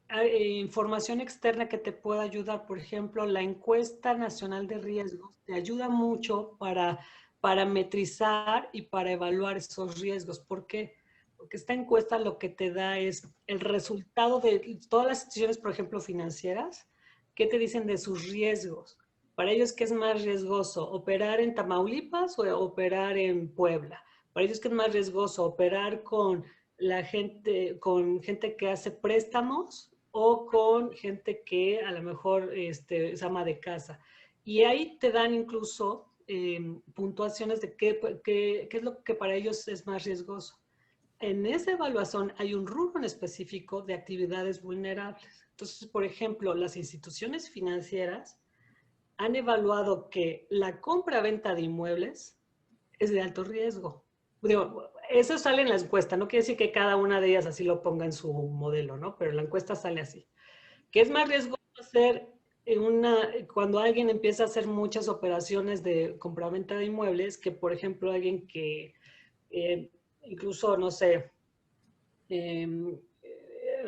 información externa que te pueda ayudar. Por ejemplo, la encuesta nacional de riesgos te ayuda mucho para parametrizar y para evaluar esos riesgos. ¿Por qué? Porque esta encuesta lo que te da es el resultado de todas las instituciones, por ejemplo, financieras, ¿qué te dicen de sus riesgos? Para ellos, ¿qué es más riesgoso? ¿Operar en Tamaulipas o operar en Puebla? Para ellos, ¿qué es más riesgoso? ¿Operar con gente que hace préstamos o con gente que a lo mejor es ama de casa? Y ahí te dan incluso puntuaciones de qué es lo que para ellos es más riesgoso. En esa evaluación hay un rubro en específico de actividades vulnerables. Entonces, por ejemplo, las instituciones financieras han evaluado que la compra-venta de inmuebles es de alto riesgo. Digo, eso sale en la encuesta, no quiere decir que cada una de ellas así lo ponga en su modelo, ¿no? Pero la encuesta sale así. ¿Qué es más riesgoso hacer cuando alguien empieza a hacer muchas operaciones de compra-venta de inmuebles, que por ejemplo alguien que incluso, no sé,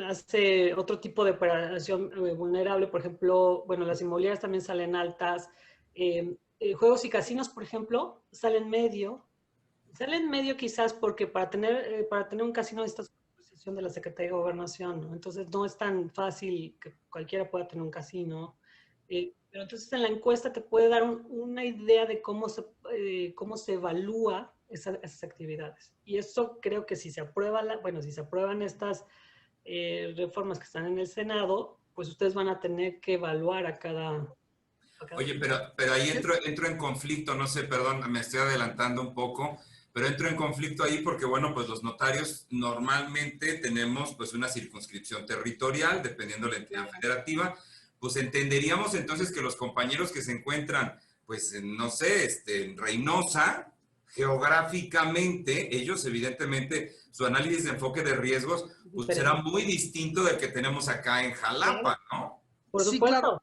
hace otro tipo de operación vulnerable? Por ejemplo, bueno, las inmobiliarias también salen altas. Juegos y casinos, por ejemplo, salen medio. Salen medio quizás porque para tener un casino necesitas autorización de la Secretaría de Gobernación, ¿no? Entonces no es tan fácil que cualquiera pueda tener un casino. Pero entonces en la encuesta te puede dar una idea de cómo se evalúa esas actividades. Y eso creo que si se aprueba, si se aprueban estas reformas que están en el Senado, pues ustedes van a tener que evaluar a cada Oye, pero ahí entro en conflicto, no sé, perdón, me estoy adelantando un poco, pero entro en conflicto ahí porque, bueno, pues los notarios normalmente tenemos pues una circunscripción territorial, dependiendo de la entidad federativa, pues entenderíamos entonces que los compañeros que se encuentran, pues, no sé, en Reynosa, geográficamente, ellos evidentemente, su análisis de enfoque de riesgos, pues será muy distinto del que tenemos acá en Jalapa, ¿no? Por Sí, supuesto. claro.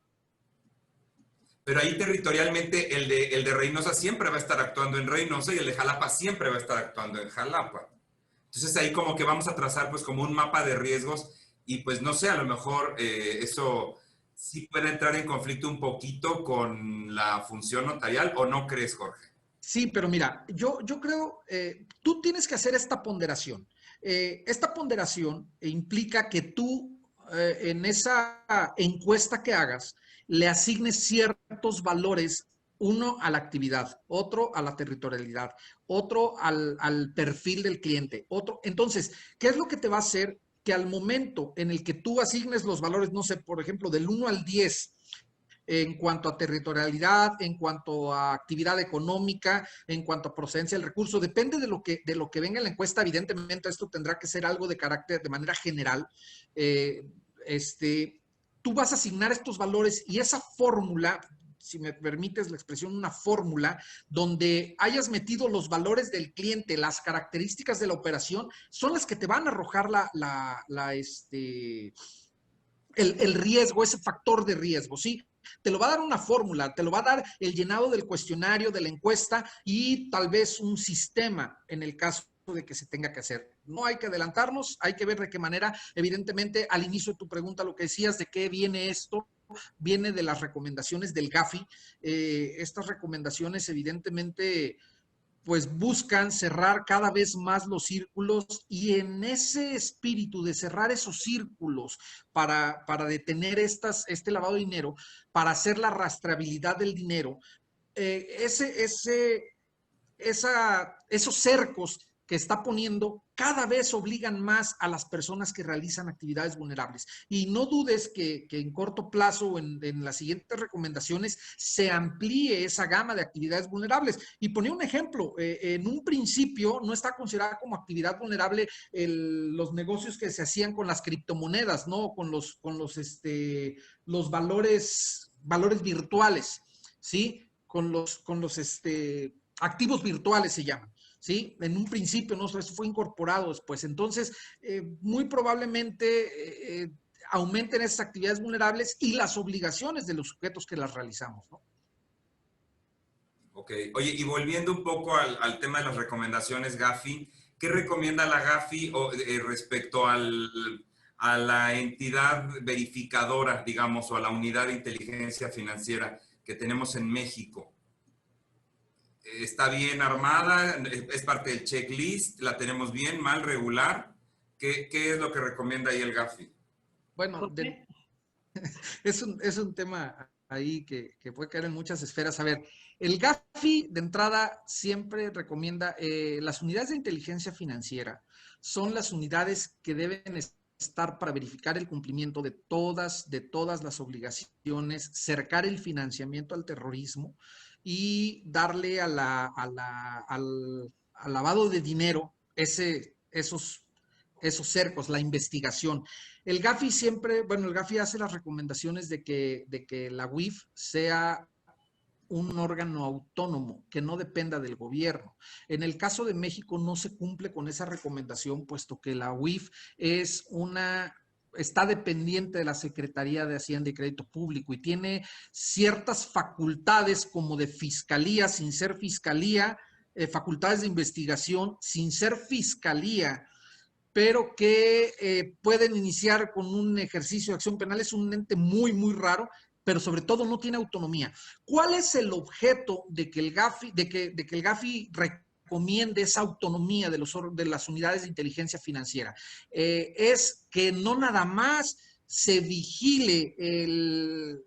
Pero ahí territorialmente el de Reynosa siempre va a estar actuando en Reynosa y el de Jalapa siempre va a estar actuando en Jalapa. Entonces ahí como que vamos a trazar pues como un mapa de riesgos y pues no sé, a lo mejor eso sí puede entrar en conflicto un poquito con la función notarial, ¿o no crees, Jorge? Sí, pero mira, yo creo, tú tienes que hacer esta ponderación. Esta ponderación implica que tú en esa encuesta que hagas le asignes ciertos valores, uno a la actividad, otro a la territorialidad, otro al perfil del cliente, otro. Entonces, ¿qué es lo que te va a hacer que al momento en el que tú asignes los valores, no sé, por ejemplo, del 1 al 10, en cuanto a territorialidad, en cuanto a actividad económica, en cuanto a procedencia del recurso, depende de lo que venga en la encuesta. Evidentemente, esto tendrá que ser algo de carácter, de manera general. Eh, Tú vas a asignar estos valores y esa fórmula, si me permites la expresión, una fórmula donde hayas metido los valores del cliente, las características de la operación, son las que te van a arrojar el riesgo, ese factor de riesgo, ¿sí? Te lo va a dar una fórmula, te lo va a dar el llenado del cuestionario, de la encuesta y tal vez un sistema en el caso de que se tenga que hacer. No hay que adelantarnos, hay que ver de qué manera. Evidentemente, al inicio de tu pregunta, lo que decías de qué viene esto, viene de las recomendaciones del GAFI. Estas recomendaciones, evidentemente, pues buscan cerrar cada vez más los círculos y en ese espíritu de cerrar esos círculos para detener este lavado de dinero, para hacer la rastreabilidad del dinero, esos cercos que está poniendo cada vez obligan más a las personas que realizan actividades vulnerables. Y no dudes que en corto plazo o en las siguientes recomendaciones se amplíe esa gama de actividades vulnerables. Y ponía un ejemplo, en un principio no está considerada como actividad vulnerable los negocios que se hacían con las criptomonedas, ¿no? Con los valores virtuales, ¿sí? Con los activos virtuales se llaman. ¿Sí? En un principio, ¿no? Eso fue incorporado después. Entonces, muy probablemente aumenten esas actividades vulnerables y las obligaciones de los sujetos que las realizamos, ¿no? Ok. Oye, y volviendo un poco al tema de las recomendaciones GAFI, ¿qué recomienda la GAFI respecto a la entidad verificadora, digamos, o a la unidad de inteligencia financiera que tenemos en México? ¿Está bien armada? ¿Es parte del checklist? ¿La tenemos bien, mal, regular? ¿Qué es lo que recomienda ahí el GAFI? Bueno, es un tema ahí que puede caer en muchas esferas. A ver, el GAFI de entrada siempre recomienda, las unidades de inteligencia financiera son las unidades que deben estar para verificar el cumplimiento de todas las obligaciones, cercar el financiamiento al terrorismo y darle al lavado de dinero esos cercos, la investigación. El GAFI el GAFI hace las recomendaciones de que la UIF sea un órgano autónomo que no dependa del gobierno. En el caso de México no se cumple con esa recomendación, puesto que la UIF está dependiente de la Secretaría de Hacienda y Crédito Público y tiene ciertas facultades como de fiscalía, sin ser fiscalía, facultades de investigación, sin ser fiscalía, pero que pueden iniciar con un ejercicio de acción penal. Es un ente muy, muy raro, pero sobre todo no tiene autonomía. ¿Cuál es el objeto de que el GAFI recomiende esa autonomía de las unidades de inteligencia financiera? Es que no nada más se vigile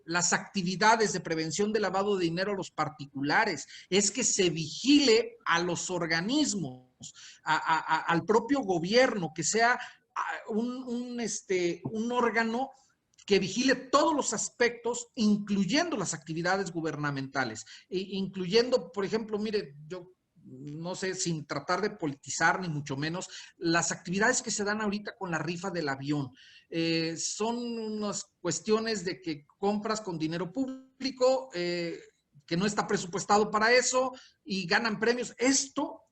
las actividades de prevención de lavado de dinero a los particulares, es que se vigile a los organismos, al propio gobierno, que sea un órgano que vigile todos los aspectos, incluyendo las actividades gubernamentales, incluyendo, por ejemplo, mire, yo no sé, sin tratar de politizar ni mucho menos, las actividades que se dan ahorita con la rifa del avión. Son unas cuestiones de que compras con dinero público, que no está presupuestado para eso, y ganan premios. Esto,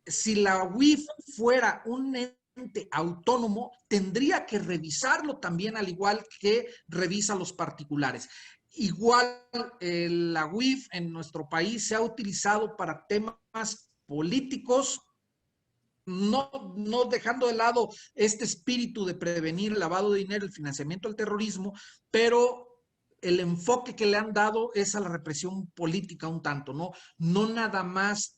si la UIF fuera un ente autónomo, tendría que revisarlo también, al igual que revisa los particulares. Igual la UIF en nuestro país se ha utilizado para temas políticos, no dejando de lado este espíritu de prevenir el lavado de dinero, el financiamiento al terrorismo, pero el enfoque que le han dado es a la represión política un tanto, no nada más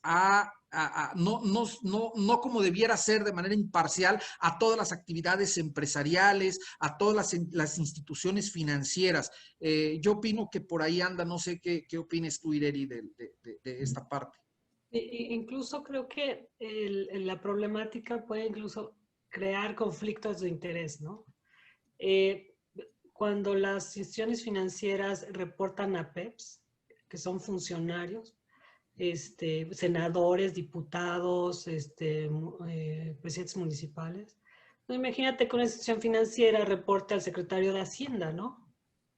no como debiera ser de manera imparcial a todas las actividades empresariales, a todas las instituciones financieras. Yo opino que por ahí anda, no sé qué opines tú, Ireri, de esta parte. Incluso creo que la problemática puede incluso crear conflictos de interés, ¿no? Cuando las instituciones financieras reportan a PEPs, que son funcionarios, senadores, diputados, presidentes municipales, no, imagínate que una institución financiera reporte al secretario de Hacienda, ¿no?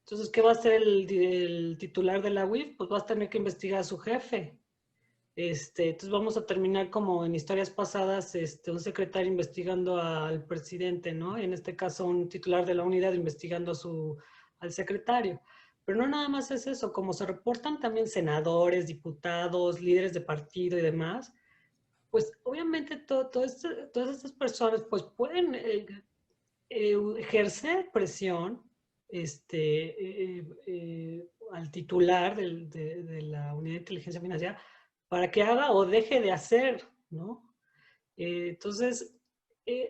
Entonces, ¿qué va a hacer el titular de la UIF? Pues va a tener que investigar a su jefe. Entonces vamos a terminar como en historias pasadas, un secretario investigando al presidente, ¿no? En este caso, un titular de la unidad investigando al secretario. Pero no nada más es eso, como se reportan también senadores, diputados, líderes de partido y demás, pues obviamente todas estas personas pues pueden ejercer presión al titular de la unidad de inteligencia financiera para que haga o deje de hacer, ¿no? Entonces,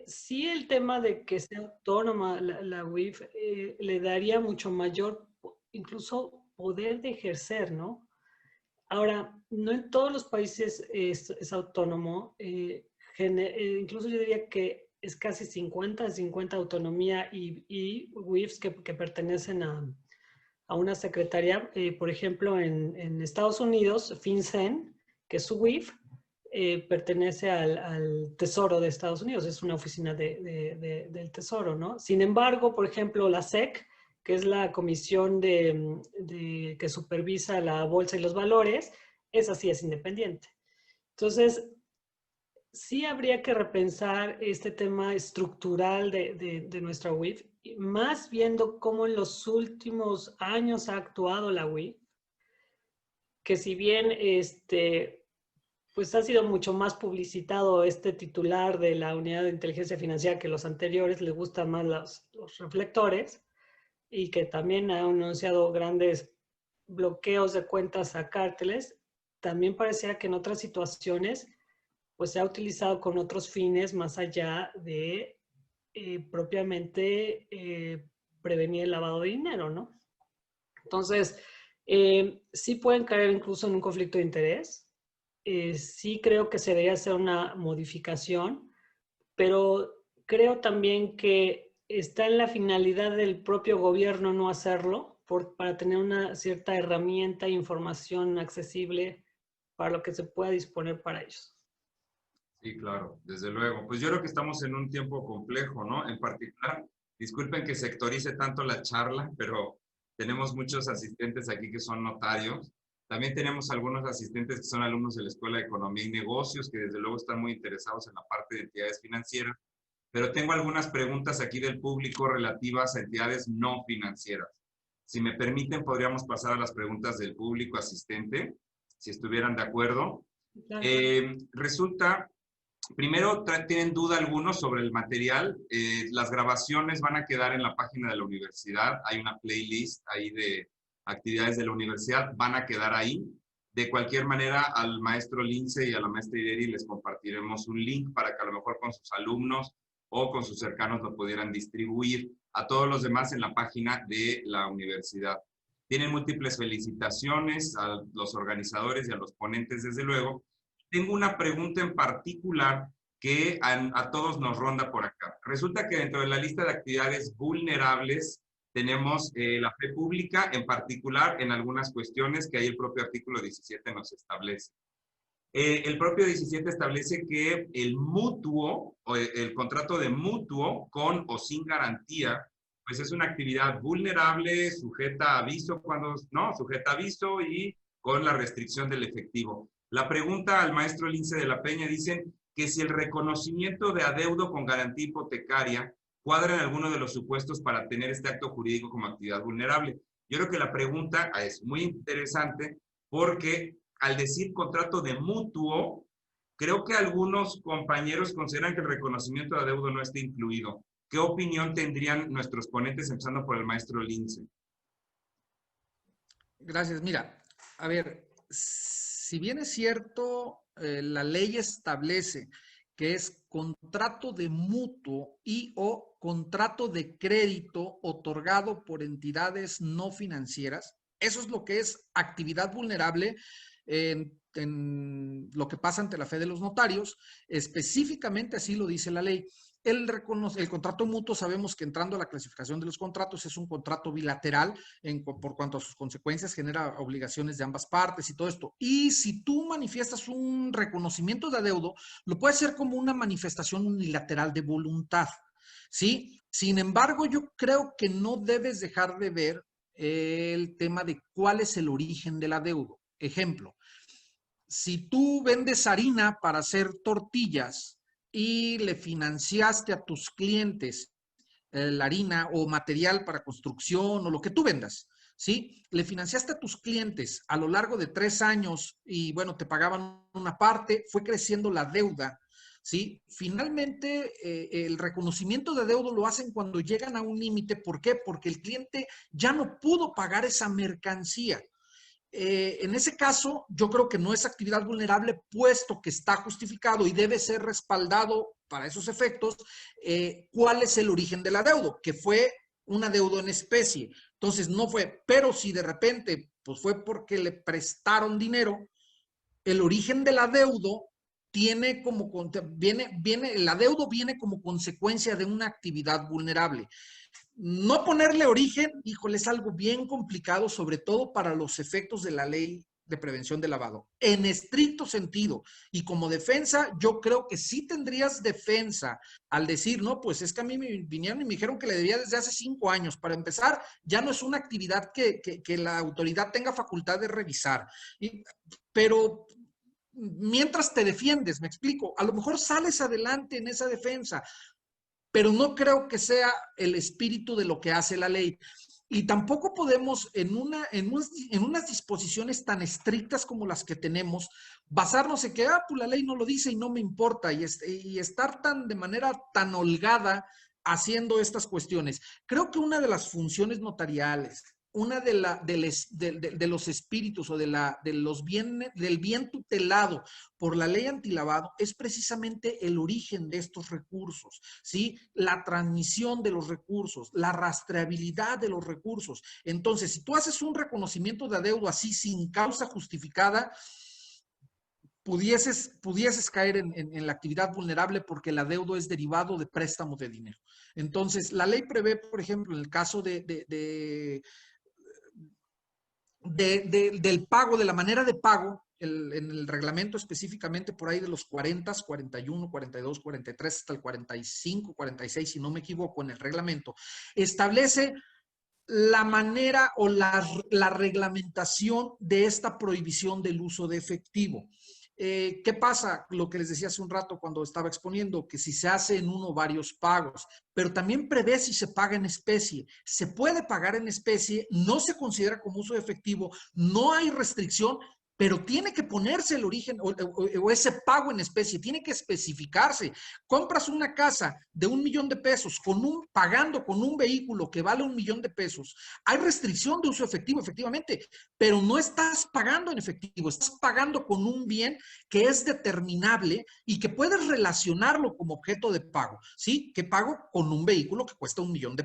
sí, el tema de que sea autónoma la UIF le daría mucho mayor, incluso poder de ejercer, ¿no? Ahora, no en todos los países es autónomo, incluso yo diría que es casi 50-50 autonomía y UIFs que pertenecen a una secretaría. Por ejemplo, en Estados Unidos, FinCEN, que es su UIF, pertenece al Tesoro de Estados Unidos, es una oficina del Tesoro, ¿no? Sin embargo, por ejemplo, la SEC, que es la comisión que supervisa la bolsa y los valores, esa sí es independiente. Entonces, sí habría que repensar este tema estructural de nuestra UIF, más viendo cómo en los últimos años ha actuado la UIF, que si bien pues ha sido mucho más publicitado este titular de la unidad de inteligencia financiera que los anteriores, les gustan más los reflectores, y que también ha anunciado grandes bloqueos de cuentas a cárteles, también parecía que en otras situaciones pues se ha utilizado con otros fines más allá de propiamente prevenir el lavado de dinero, ¿no? Entonces, sí pueden caer incluso en un conflicto de interés. Sí creo que se debería hacer una modificación, pero creo también que está en la finalidad del propio gobierno no hacerlo para tener una cierta herramienta e información accesible para lo que se pueda disponer para ellos. Sí, claro, desde luego. Pues yo creo que estamos en un tiempo complejo, ¿no? En particular, disculpen que sectorice tanto la charla, pero tenemos muchos asistentes aquí que son notarios. También tenemos algunos asistentes que son alumnos de la Escuela de Economía y Negocios, que desde luego están muy interesados en la parte de entidades financieras. Pero tengo algunas preguntas aquí del público relativas a entidades no financieras. Si me permiten, podríamos pasar a las preguntas del público asistente, si estuvieran de acuerdo. Claro. Resulta... Primero, ¿tienen duda algunos sobre el material? Las grabaciones van a quedar en la página de la universidad. Hay una playlist ahí de actividades de la universidad. Van a quedar ahí. De cualquier manera, al maestro Lince y a la maestra Ireri les compartiremos un link para que a lo mejor con sus alumnos o con sus cercanos lo pudieran distribuir. a todos los demás en la página de la universidad. Tienen múltiples felicitaciones a los organizadores y a los ponentes, desde luego. Tengo una pregunta en particular que a todos nos ronda por acá. Resulta que dentro de la lista de actividades vulnerables tenemos la fe pública, en particular en algunas cuestiones que ahí el propio artículo 17 nos establece. El propio 17 establece que el mutuo, o el contrato de mutuo con o sin garantía, pues es una actividad vulnerable, sujeta a aviso sujeta a aviso y con la restricción del efectivo. La pregunta al maestro Lince de la Peña dicen que si el reconocimiento de adeudo con garantía hipotecaria cuadra en alguno de los supuestos para tener este acto jurídico como actividad vulnerable. Yo creo que la pregunta es muy interesante porque al decir contrato de mutuo, creo que algunos compañeros consideran que el reconocimiento de adeudo no está incluido. ¿Qué opinión tendrían nuestros ponentes, empezando por el maestro Lince? Gracias. Mira, a ver, si bien es cierto, la ley establece que es contrato de mutuo y o contrato de crédito otorgado por entidades no financieras, eso es lo que es actividad vulnerable en lo que pasa ante la fe de los notarios, específicamente así lo dice la ley. El contrato mutuo, sabemos que entrando a la clasificación de los contratos, es un contrato bilateral por cuanto a sus consecuencias, genera obligaciones de ambas partes y todo esto. Y si tú manifiestas un reconocimiento de adeudo, lo puedes hacer como una manifestación unilateral de voluntad, ¿sí? Sin embargo, yo creo que no debes dejar de ver el tema de cuál es el origen del adeudo. Ejemplo, si tú vendes harina para hacer tortillas, y le financiaste a tus clientes la harina o material para construcción o lo que tú vendas, ¿sí? Le financiaste a tus clientes a lo largo de 3 años y, bueno, te pagaban una parte, fue creciendo la deuda, ¿sí? Finalmente, el reconocimiento de deuda lo hacen cuando llegan a un límite. ¿Por qué? Porque el cliente ya no pudo pagar esa mercancía. En ese caso, yo creo que no es actividad vulnerable, puesto que está justificado y debe ser respaldado para esos efectos. ¿Cuál es el origen del adeudo? Que fue un adeudo en especie. Entonces, no fue, pero si de repente, pues fue porque le prestaron dinero, el origen del adeudo tiene como, el adeudo viene como consecuencia de una actividad vulnerable. No ponerle origen, híjole, es algo bien complicado, sobre todo para los efectos de la ley de prevención de lavado. En estricto sentido, y como defensa, yo creo que sí tendrías defensa al decir, no, pues es que a mí me vinieron y me dijeron que le debía desde hace 5 años. Para empezar, ya no es una actividad que la autoridad tenga facultad de revisar. Pero mientras te defiendes, me explico, a lo mejor sales adelante en esa defensa, pero no creo que sea el espíritu de lo que hace la ley. Y tampoco podemos, en unas disposiciones tan estrictas como las que tenemos, basarnos en que, pues la ley no lo dice y no me importa, y estar de manera tan holgada haciendo estas cuestiones. Creo que una de las funciones notariales, una de los espíritus o del bien tutelado por la ley antilavado es precisamente el origen de estos recursos, ¿sí? La transmisión de los recursos, la rastreabilidad de los recursos. Entonces, si tú haces un reconocimiento de adeudo así sin causa justificada, pudieses caer en la actividad vulnerable porque el adeudo es derivado de préstamos de dinero. Entonces, la ley prevé, por ejemplo, en el caso del pago, de la manera de pago, en el reglamento específicamente por ahí de los 40, 41, 42, 43, hasta el 45, 46, si no me equivoco, en el reglamento, establece la manera o la reglamentación de esta prohibición del uso de efectivo. ¿Qué pasa? Lo que les decía hace un rato cuando estaba exponiendo, que si se hace en uno o varios pagos, pero también prevé si se paga en especie. Se puede pagar en especie, no se considera como uso de efectivo, no hay restricción, pero tiene que ponerse el origen o ese pago en especie, tiene que especificarse. Compras una casa de $1 millón pagando con un vehículo que vale $1 millón, hay restricción de uso efectivo, efectivamente, pero no estás pagando en efectivo, estás pagando con un bien que es determinable y que puedes relacionarlo como objeto de pago, ¿sí? Que pago con un vehículo que cuesta $1 millón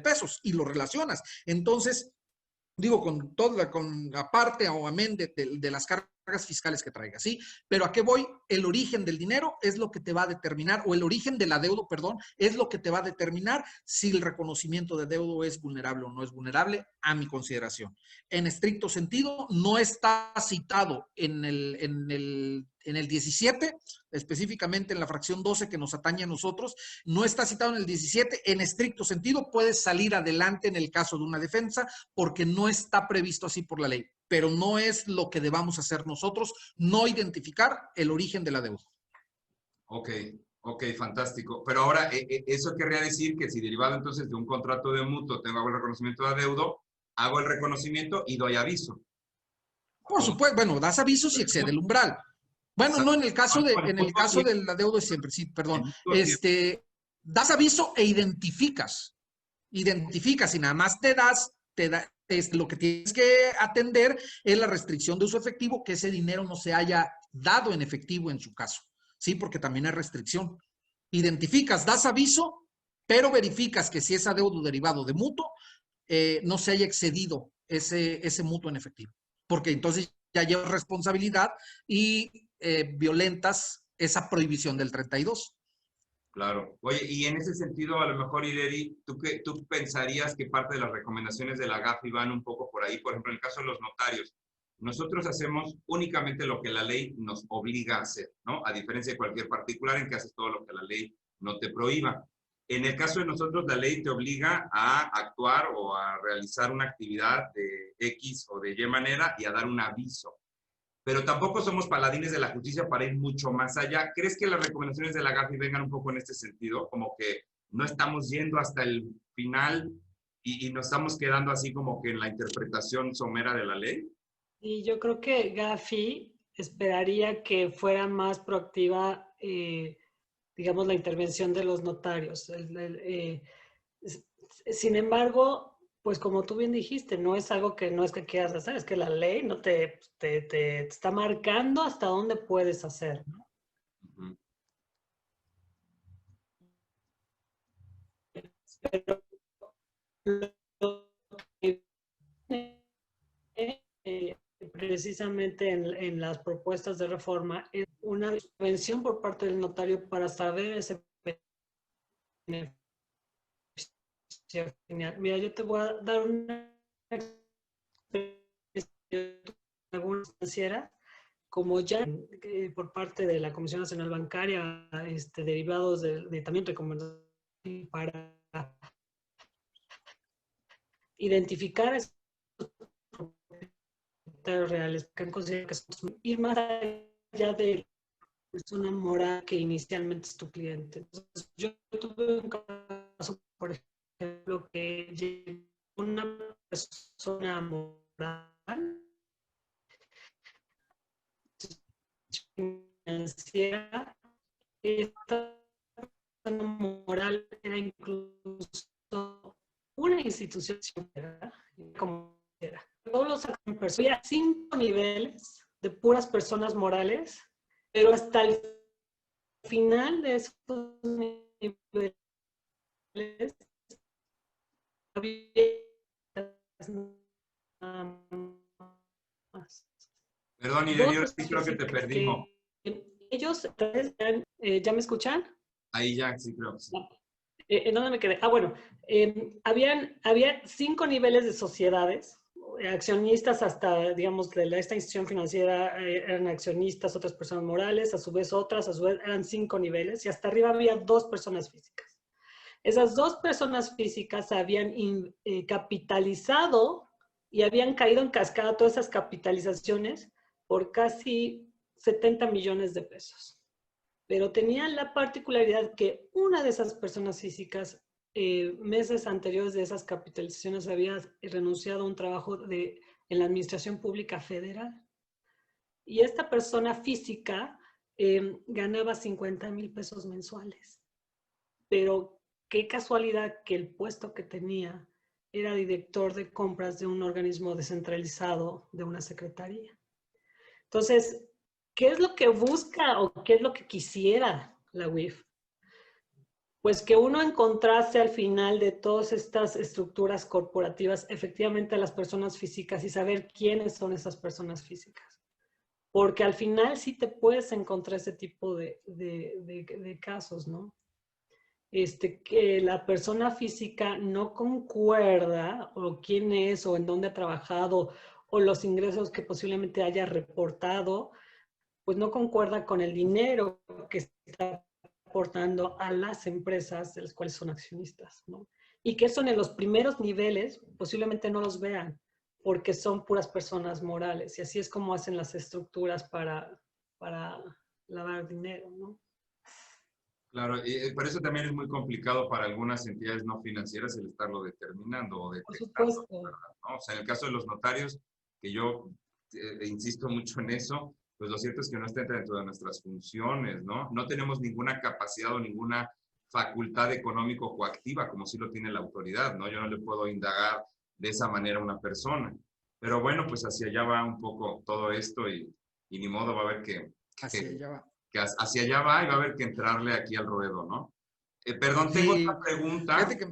y lo relacionas. Entonces, digo, con toda, con aparte o amén de las cargas fiscales que traiga, ¿sí? Pero ¿a qué voy? El origen del dinero es lo que te va a determinar, o el origen del adeudo, perdón, es lo que te va a determinar si el reconocimiento de adeudo es vulnerable o no es vulnerable, a mi consideración. En estricto sentido, no está citado en el 17, específicamente en la fracción 12 que nos atañe a nosotros, no está citado en el 17, en estricto sentido puedes salir adelante en el caso de una defensa porque no está previsto así por la ley, pero no es lo que debamos hacer nosotros, no identificar el origen de la deuda. Ok, ok, fantástico. Pero ahora, eso querría decir que si derivado entonces de un contrato de mutuo tengo el reconocimiento de adeudo, hago el reconocimiento y doy aviso. Por supuesto, bueno, das aviso si excede el umbral. Bueno, no, en el caso del adeudo es siempre, sí, perdón. Das aviso e identificas y nada más lo que tienes que atender es la restricción de uso efectivo, que ese dinero no se haya dado en efectivo en su caso, ¿sí? Porque también hay restricción. Identificas, das aviso, pero verificas que si es adeudo derivado de mutuo, no se haya excedido ese mutuo en efectivo, porque entonces ya llevas responsabilidad y violentas esa prohibición del 32. Claro. Oye, y en ese sentido, a lo mejor, Ireri, ¿tú pensarías que parte de las recomendaciones de la GAFI van un poco por ahí? Por ejemplo, en el caso de los notarios, nosotros hacemos únicamente lo que la ley nos obliga a hacer, ¿no? A diferencia de cualquier particular en que haces todo lo que la ley no te prohíba. En el caso de nosotros, la ley te obliga a actuar o a realizar una actividad de X o de Y manera y a dar un aviso. Pero tampoco somos paladines de la justicia para ir mucho más allá. ¿Crees que las recomendaciones de la GAFI vengan un poco en este sentido? Como que no estamos yendo hasta el final y nos estamos quedando así como que en la interpretación somera de la ley. Y yo creo que GAFI esperaría que fuera más proactiva, digamos, la intervención de los notarios. Sin embargo, pues como tú bien dijiste, no es algo que no es que quieras hacer, es que la ley no te está marcando hasta dónde puedes hacer, ¿no? Uh-huh. Pero precisamente en las propuestas de reforma es una intervención por parte del notario para saber ese beneficio final. Mira, yo te voy a dar una financiera, como ya por parte de la Comisión Nacional Bancaria, derivados de también recomendaciones para identificar esos propietarios reales que han considerado que son ir más allá de la persona moral que inicialmente es tu cliente. Entonces, yo tuve un caso, por ejemplo, que una persona moral financiera, esta persona moral era incluso una institución como era. Todos los personas, había 5 niveles de puras personas morales, pero hasta el final de esos niveles había nada más. Perdón, Irene, yo sí creo que te perdimos. Ellos, ¿ya me escuchan? Ahí ya, sí creo que sí. ¿En dónde me quedé? Ah, bueno, había 5 niveles de sociedades, accionistas hasta, digamos, de esta institución financiera eran accionistas, otras personas morales, a su vez eran 5 niveles, y hasta arriba había 2 personas físicas. Esas 2 personas físicas habían capitalizado y habían caído en cascada todas esas capitalizaciones por casi 70 millones de pesos. Pero tenían la particularidad que una de esas personas físicas, meses anteriores de esas capitalizaciones, había renunciado a un trabajo en la Administración Pública Federal. Y esta persona física ganaba 50,000 pesos mensuales. Pero qué casualidad que el puesto que tenía era director de compras de un organismo descentralizado de una secretaría. Entonces, ¿qué es lo que busca o qué es lo que quisiera la UIF? Pues que uno encontrase al final de todas estas estructuras corporativas efectivamente a las personas físicas y saber quiénes son esas personas físicas. Porque al final sí te puedes encontrar ese tipo de casos, ¿no? Que la persona física no concuerda o quién es o en dónde ha trabajado o los ingresos que posiblemente haya reportado, pues no concuerda con el dinero que está aportando a las empresas de las cuales son accionistas, ¿no? Y que eso en los primeros niveles posiblemente no los vean porque son puras personas morales y así es como hacen las estructuras para lavar dinero, ¿no? Claro, y por eso también es muy complicado para algunas entidades no financieras el estarlo determinando o Por detectando, supuesto. ¿verdad? ¿No? O sea, en el caso de los notarios, que yo insisto mucho en eso, pues lo cierto es que no está dentro de nuestras funciones, ¿no? No tenemos ninguna capacidad o ninguna facultad económico coactiva, como sí lo tiene la autoridad, ¿no? Yo no le puedo indagar de esa manera a una persona. Pero bueno, pues hacia allá va un poco todo esto y ni modo va a haber Hacia allá va. que hacia allá va y va a haber que entrarle aquí al ruedo, ¿no? Perdón, tengo Sí, otra pregunta. fíjate que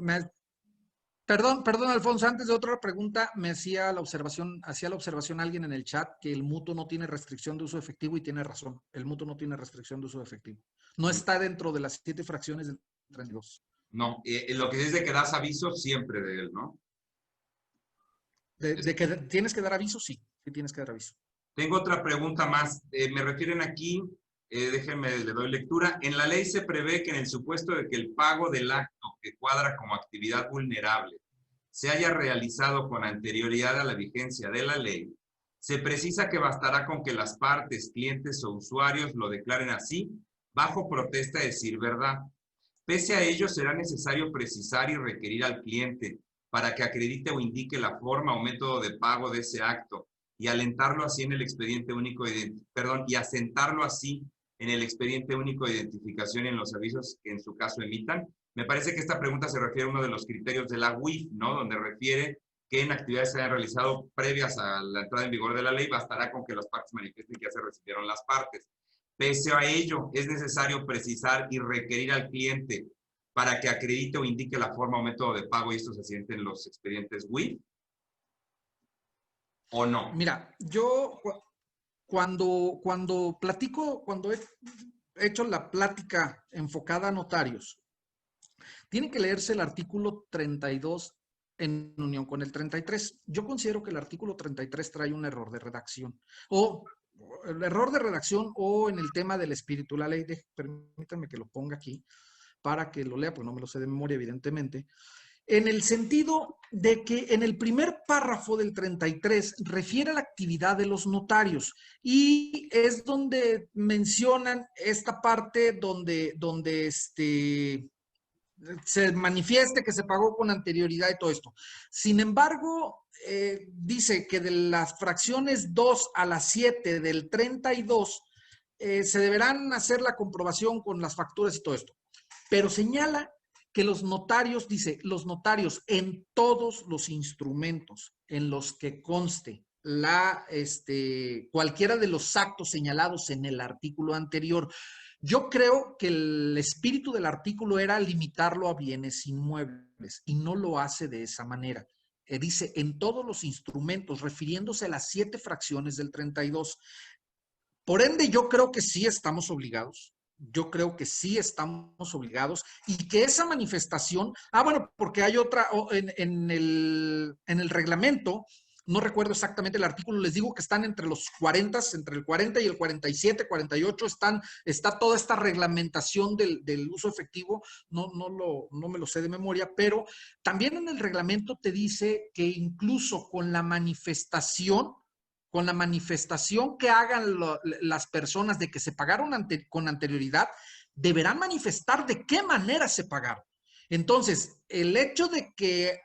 perdón, Alfonso, antes de otra pregunta, hacía la observación alguien en el chat que el mutuo no tiene restricción de uso efectivo y tiene razón. El mutuo no tiene restricción de uso efectivo. No está dentro de las 7 fracciones del 32. No, lo que dice es de que das aviso siempre de él, ¿no? De que tienes que dar aviso, sí tienes que dar aviso. Tengo otra pregunta más. Me refieren aquí, déjenme, le doy lectura. En la ley se prevé que en el supuesto de que el pago del acto que cuadra como actividad vulnerable se haya realizado con anterioridad a la vigencia de la ley, se precisa que bastará con que las partes, clientes o usuarios lo declaren así, bajo protesta de decir verdad. Pese a ello, será necesario precisar y requerir al cliente para que acredite o indique la forma o método de pago de ese acto y alentarlo así en el expediente único y asentarlo así en el expediente único de identificación y en los avisos que en su caso emitan. Me parece que esta pregunta se refiere a uno de los criterios de la UIF, ¿no? Donde refiere que en actividades se hayan realizado previas a la entrada en vigor de la ley, bastará con que las partes manifiesten que ya se recibieron las partes. Pese a ello, es necesario precisar y requerir al cliente para que acredite o indique la forma o método de pago y esto se siente en los expedientes WIF. ¿O no? Mira, yo cuando platico, cuando he hecho la plática enfocada a notarios, tiene que leerse el artículo 32 en unión con el 33. Yo considero que el artículo 33 trae un error de redacción. O el error de redacción o en el tema del espíritu de la ley. Permítanme que lo ponga aquí para que lo lea, porque no me lo sé de memoria, evidentemente. En el sentido de que en el primer párrafo del 33 refiere a la actividad de los notarios y es donde mencionan esta parte donde se manifieste que se pagó con anterioridad y todo esto. Sin embargo, dice que de las fracciones 2 a las 7 del 32 se deberán hacer la comprobación con las facturas y todo esto. Pero señala que los notarios, dice, los notarios en todos los instrumentos en los que conste cualquiera de los actos señalados en el artículo anterior. Yo creo que el espíritu del artículo era limitarlo a bienes inmuebles y no lo hace de esa manera. Dice en todos los instrumentos, refiriéndose a las 7 fracciones del 32. Por ende, yo creo que sí estamos obligados. Yo creo que sí estamos obligados y que esa manifestación, bueno, porque hay otra, en el reglamento, no recuerdo exactamente el artículo, les digo que están entre los 40, entre el 40 y el 47, 48, está toda esta reglamentación del uso efectivo, no me lo sé de memoria, pero también en el reglamento te dice que incluso con la manifestación que hagan las personas de que se pagaron con anterioridad, deberán manifestar de qué manera se pagaron. Entonces, el hecho de que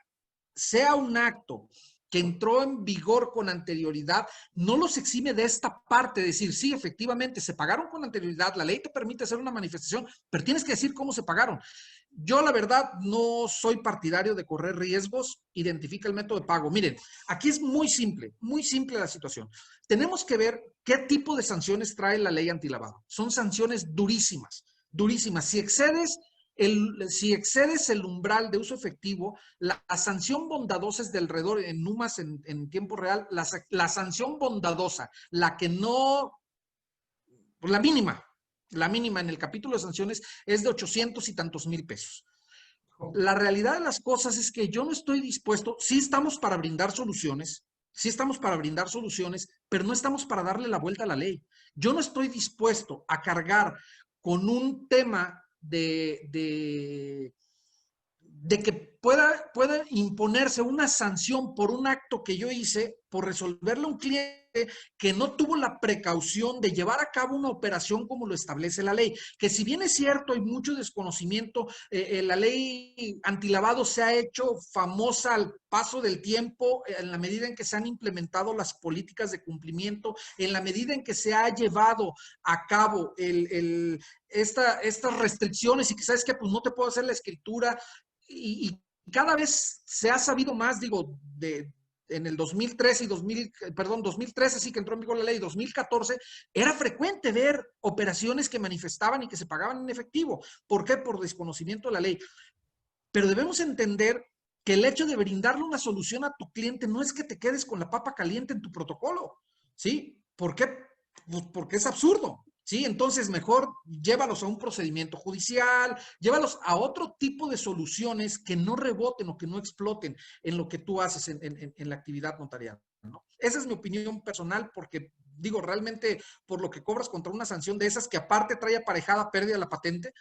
sea un acto que entró en vigor con anterioridad, no los exime de esta parte, de decir, sí, efectivamente, se pagaron con anterioridad, la ley te permite hacer una manifestación, pero tienes que decir cómo se pagaron. Yo, la verdad, no soy partidario de correr riesgos, identifica el método de pago. Miren, aquí es muy simple la situación. Tenemos que ver qué tipo de sanciones trae la ley antilavado. Son sanciones durísimas, durísimas. Si excedes el umbral de uso efectivo, la sanción bondadosa es de alrededor, en NUMAS en tiempo real, la sanción bondadosa, la que no, la mínima en el capítulo de sanciones es de 800 y tantos mil pesos. La realidad de las cosas es que yo no estoy dispuesto, sí estamos para brindar soluciones, pero no estamos para darle la vuelta a la ley. Yo no estoy dispuesto a cargar con un tema de que pueda imponerse una sanción por un acto que yo hice, por resolverle a un cliente que no tuvo la precaución de llevar a cabo una operación como lo establece la ley. Que si bien es cierto, hay mucho desconocimiento, la ley antilavado se ha hecho famosa al paso del tiempo, en la medida en que se han implementado las políticas de cumplimiento, en la medida en que se ha llevado a cabo estas restricciones y que sabes que pues no te puedo hacer la escritura, y cada vez se ha sabido más, digo, en el 2013 2013 sí que entró en vigor la ley, 2014, era frecuente ver operaciones que manifestaban y que se pagaban en efectivo. ¿Por qué? Por desconocimiento de la ley. Pero debemos entender que el hecho de brindarle una solución a tu cliente no es que te quedes con la papa caliente en tu protocolo, ¿sí? ¿Por qué? Pues porque es absurdo. Sí, entonces mejor llévalos a un procedimiento judicial, llévalos a otro tipo de soluciones que no reboten o que no exploten en lo que tú haces en la actividad notarial, ¿no? Esa es mi opinión personal porque, digo, realmente por lo que cobras contra una sanción de esas que aparte trae aparejada pérdida de la patente,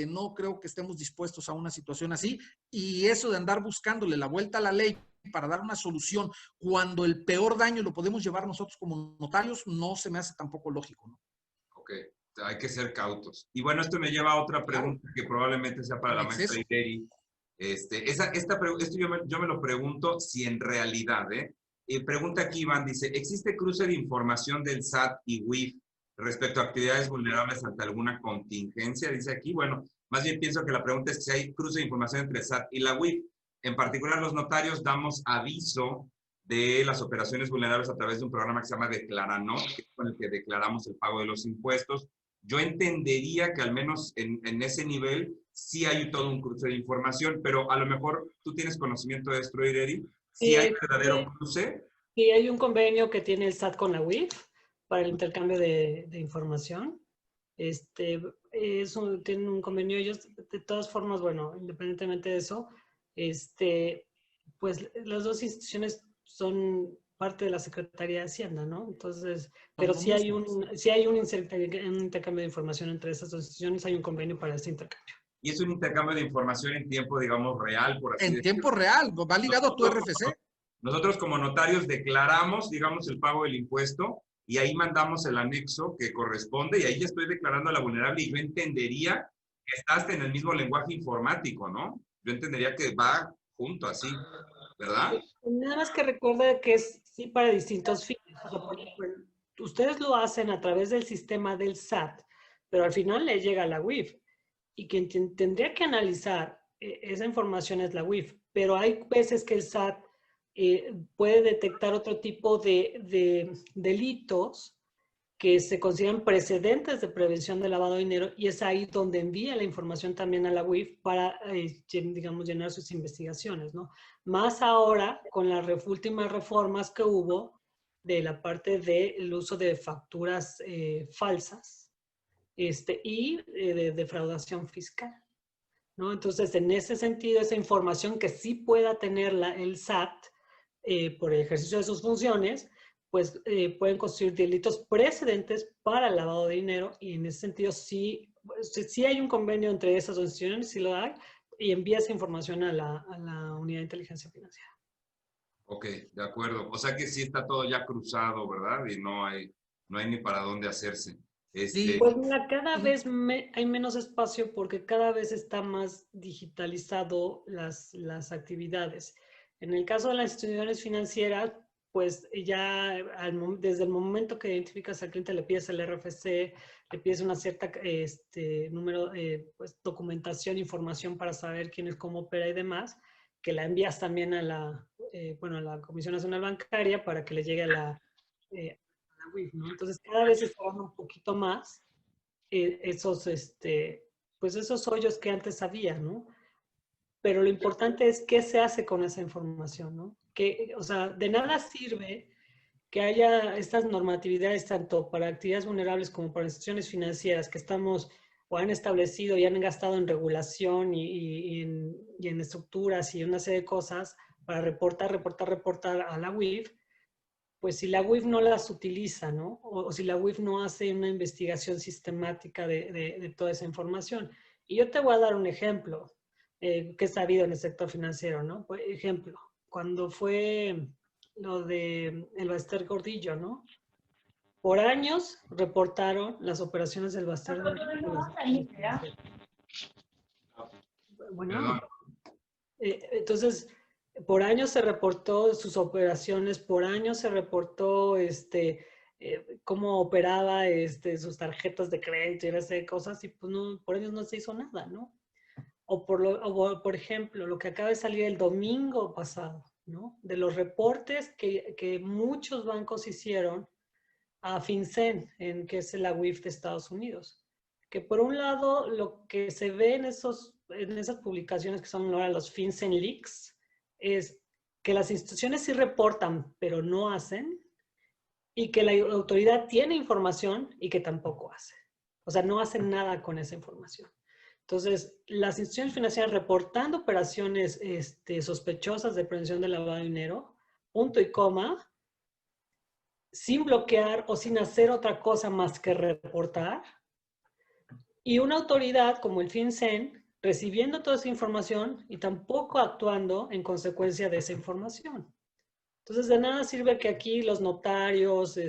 no creo que estemos dispuestos a una situación así, y eso de andar buscándole la vuelta a la ley para dar una solución cuando el peor daño lo podemos llevar nosotros como notarios, no se me hace tampoco lógico, ¿no? Ok, hay que ser cautos. Y bueno, esto me lleva a otra pregunta que probablemente sea para la maestra Ireri. Esto yo me lo pregunto si en realidad, pregunta aquí Iván, dice, ¿existe cruce de información del SAT y WIF respecto a actividades vulnerables ante alguna contingencia? Dice aquí, bueno, más bien pienso que la pregunta es si hay cruce de información entre el SAT y la WIF. En particular, los notarios damos aviso de las operaciones vulnerables a través de un programa que se llama Declaranot, que es con el que declaramos el pago de los impuestos. Yo entendería que al menos en ese nivel sí hay todo un cruce de información, pero a lo mejor tú tienes conocimiento de esto, Ireri. ¿Sí hay verdadero cruce? Sí, hay un convenio que tiene el SAT con la WIF para el intercambio de información. Tienen un convenio ellos, de todas formas, bueno, independientemente de eso, pues las dos instituciones son parte de la Secretaría de Hacienda, ¿no? Entonces, pero sí hay un intercambio de información entre esas dos instituciones, hay un convenio para ese intercambio. Y es un intercambio de información en tiempo, digamos, real, por así decirlo. En tiempo real, va ligado a tu RFC. Nosotros como notarios declaramos, digamos, el pago del impuesto y ahí mandamos el anexo que corresponde y ahí ya estoy declarando la vulnerable y yo entendería que estás en el mismo lenguaje informático, ¿no? Yo entendería que va junto así, ¿verdad? Nada más que recuerda que es sí para distintos fines. O sea, por ejemplo, ustedes lo hacen a través del sistema del SAT, pero al final les llega la WIF y quien tendría que analizar esa información es la WIF, pero hay veces que el SAT puede detectar otro tipo de delitos que se consideran precedentes de prevención de lavado de dinero y es ahí donde envía la información también a la WIF para, digamos, llenar sus investigaciones, ¿no? Más ahora con las últimas reformas que hubo de la parte del uso de facturas falsas y de defraudación fiscal, ¿no? Entonces, en ese sentido, esa información que sí pueda tener el SAT por el ejercicio de sus funciones, pues pueden constituir delitos precedentes para el lavado de dinero y en ese sentido sí hay un convenio entre esas dos instituciones, sí lo hay, y envía esa información a la Unidad de Inteligencia Financiera. Ok, de acuerdo. O sea que sí está todo ya cruzado, ¿verdad? Y no hay ni para dónde hacerse. Sí. Pues mira, cada vez hay menos espacio porque cada vez está más digitalizado las actividades. En el caso de las instituciones financieras, pues ya desde el momento que identificas al cliente, le pides el RFC, le pides una cierta número, pues, documentación, información para saber quién es, cómo opera y demás, que la envías también a la, a la Comisión Nacional Bancaria para que le llegue a la WIF, ¿no? Entonces, cada vez se está dando un poquito más esos, pues esos hoyos que antes había, ¿no? Pero lo importante es qué se hace con esa información, ¿no? Que, o sea, de nada sirve que haya estas normatividades tanto para actividades vulnerables como para instituciones financieras que estamos o han establecido y han gastado en regulación y en estructuras y una serie de cosas para reportar a la WIF, pues si la WIF no las utiliza, ¿no? O si la WIF no hace una investigación sistemática de toda esa información. Y yo te voy a dar un ejemplo que es sabido en el sector financiero, ¿no? Por ejemplo, cuando fue lo de el Baster Gordillo, ¿no? Por años reportaron las operaciones del Baster Gordillo. Bueno, entonces, por años se reportó sus operaciones, por años se reportó cómo operaba sus tarjetas de crédito y esa serie de cosas, y pues no, por años no se hizo nada, ¿no? O por ejemplo, lo que acaba de salir el domingo pasado, ¿no? De los reportes que muchos bancos hicieron a FinCEN, que es la WIF de Estados Unidos. Que por un lado, lo que se ve en esas publicaciones que son ahora los FinCEN Leaks, es que las instituciones sí reportan, pero no hacen, y que la autoridad tiene información y que tampoco hace. O sea, no hacen nada con esa información. Entonces, las instituciones financieras reportando operaciones sospechosas de prevención de lavado de dinero, punto y coma, sin bloquear o sin hacer otra cosa más que reportar. Y una autoridad como el FinCEN recibiendo toda esa información y tampoco actuando en consecuencia de esa información. Entonces, de nada sirve que aquí los notarios,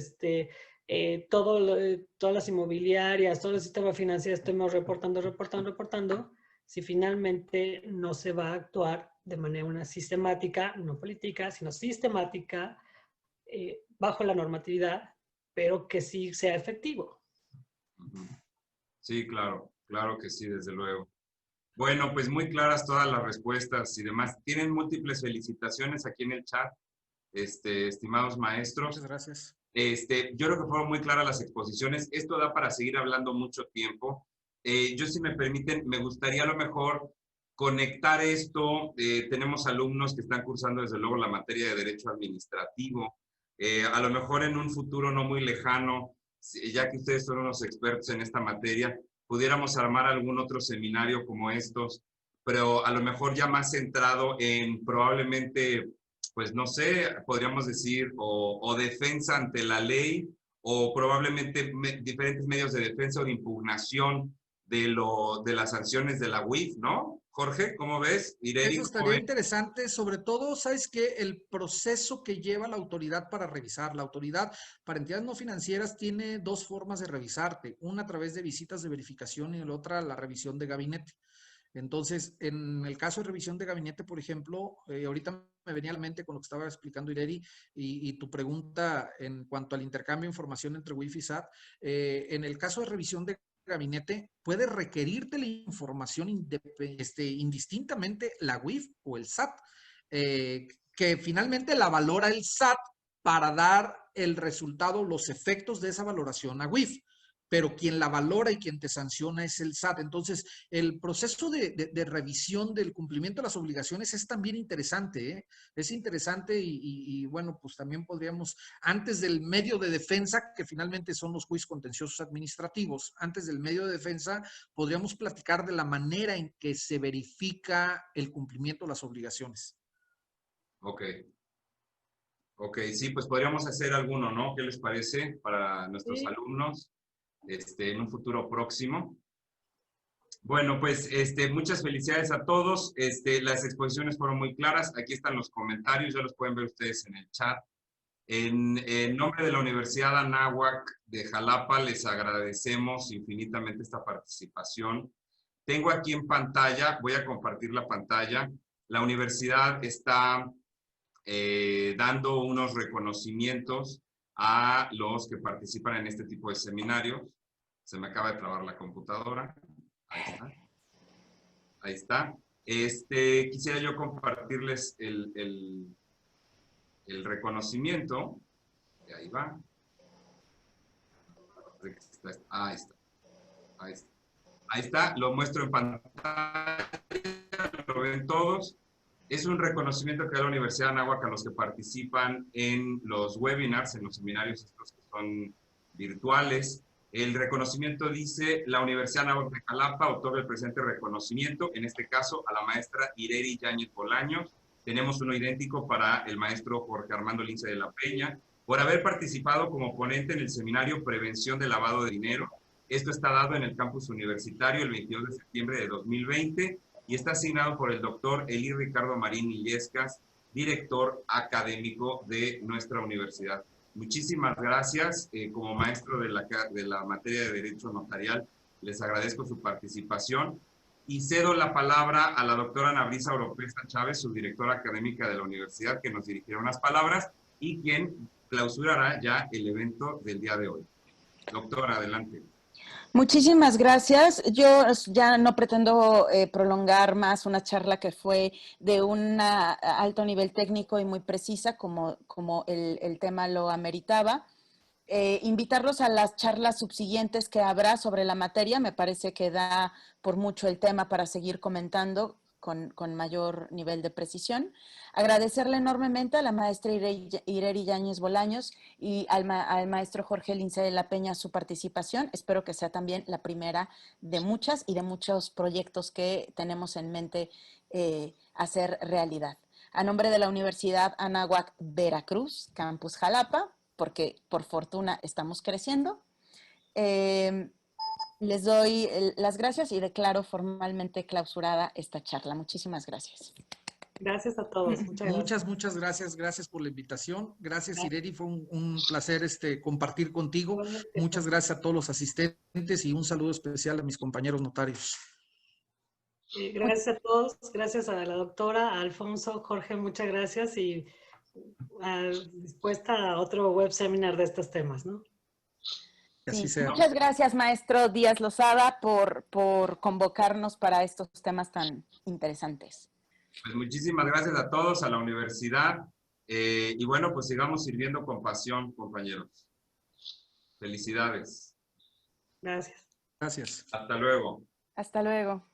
todas las inmobiliarias, todo el sistema financiero estemos reportando, si finalmente no se va a actuar de manera sistemática, no política, sino sistemática, bajo la normatividad, pero que sí sea efectivo. Sí, claro, claro que sí, desde luego. Bueno, pues muy claras todas las respuestas y demás. Tienen múltiples felicitaciones aquí en el chat, estimados maestros. Muchas gracias. Yo creo que fueron muy claras las exposiciones. Esto da para seguir hablando mucho tiempo. Yo, si me permiten, me gustaría a lo mejor conectar esto. Tenemos alumnos que están cursando desde luego la materia de Derecho Administrativo. A lo mejor en un futuro no muy lejano, ya que ustedes son unos expertos en esta materia, pudiéramos armar algún otro seminario como estos, pero a lo mejor ya más centrado en probablemente, pues no sé, podríamos decir, o defensa ante la ley, o probablemente diferentes medios de defensa o de impugnación de las sanciones de la UIF, ¿no? Jorge, ¿cómo ves? Ireri, Eso estaría interesante, sobre todo, ¿sabes qué? El proceso que lleva la autoridad para revisar. La autoridad para entidades no financieras tiene dos formas de revisarte, una a través de visitas de verificación y la otra la revisión de gabinete. Entonces, en el caso de revisión de gabinete, por ejemplo, ahorita me venía a la mente con lo que estaba explicando Ireri y tu pregunta en cuanto al intercambio de información entre WIF y SAT. En el caso de revisión de gabinete, puede requerirte la información indistintamente la WIF o el SAT, que finalmente la valora el SAT para dar el resultado, los efectos de esa valoración a WIF. Pero quien la valora y quien te sanciona es el SAT. Entonces, el proceso de revisión del cumplimiento de las obligaciones es también interesante, ¿eh? Es interesante y bueno, pues también podríamos, antes del medio de defensa, que finalmente son los juicios contenciosos administrativos, antes del medio de defensa, podríamos platicar de la manera en que se verifica el cumplimiento de las obligaciones. Ok. Ok, sí, pues podríamos hacer alguno, ¿no? ¿Qué les parece para nuestros alumnos? En un futuro próximo. Bueno, pues muchas felicidades a todos. Las exposiciones fueron muy claras. Aquí están los comentarios, ya los pueden ver ustedes en el chat. En nombre de la Universidad Anáhuac de Jalapa, les agradecemos infinitamente esta participación. Tengo aquí en pantalla, voy a compartir la pantalla. La universidad está dando unos reconocimientos a los que participan en este tipo de seminarios. Se me acaba de trabar la computadora. Ahí está. Ahí está. Quisiera yo compartirles el reconocimiento. Ahí va. Ahí está. Ahí está. Ahí está. Lo muestro en pantalla. Lo ven todos. Es un reconocimiento que da la Universidad de Anáhuac a los que participan en los webinars, en los seminarios estos que son virtuales. El reconocimiento dice: la Universidad de Anáhuac de Jalapa otorga el presente reconocimiento, en este caso a la maestra Ireri Yáñez Bolaños. Tenemos uno idéntico para el maestro Jorge Armando Lince de la Peña, por haber participado como ponente en el seminario Prevención del Lavado de Dinero. Esto está dado en el campus universitario el 22 de septiembre de 2020 y está asignado por el doctor Eli Ricardo Marín Illescas, director académico de nuestra universidad. Muchísimas gracias. Como maestro de la materia de Derecho Notarial, les agradezco su participación y cedo la palabra a la doctora Ana Brisa Oropesa Chávez, subdirectora académica de la universidad, que nos dirigirá unas palabras y quien clausurará ya el evento del día de hoy. Doctora, adelante. Muchísimas gracias. Yo ya no pretendo prolongar más una charla que fue de un alto nivel técnico y muy precisa, como el tema lo ameritaba. Invitarlos a las charlas subsiguientes que habrá sobre la materia. Me parece que da por mucho el tema para seguir comentando con mayor nivel de precisión. Agradecerle enormemente a la maestra Ireri Yáñez Bolaños y al maestro Jorge Lince de la Peña su participación. Espero que sea también la primera de muchas y de muchos proyectos que tenemos en mente hacer realidad. A nombre de la Universidad Anáhuac Veracruz, Campus Jalapa, porque por fortuna estamos creciendo, les doy las gracias y declaro formalmente clausurada esta charla. Muchísimas gracias. Gracias a todos. Muchas gracias. Gracias por la invitación. Gracias, Ireri. Fue un placer compartir contigo. Muchas gracias a todos los asistentes y un saludo especial a mis compañeros notarios. Gracias a todos. Gracias a la doctora, a Alfonso, Jorge, muchas gracias y dispuesta a otro web seminar de estos temas, ¿no? Así sea. Muchas gracias, maestro Díaz Lozada, por convocarnos para estos temas tan interesantes. Pues muchísimas gracias a todos, a la universidad. Y bueno, pues sigamos sirviendo con pasión, compañeros. Felicidades. Gracias. Gracias. Hasta luego. Hasta luego.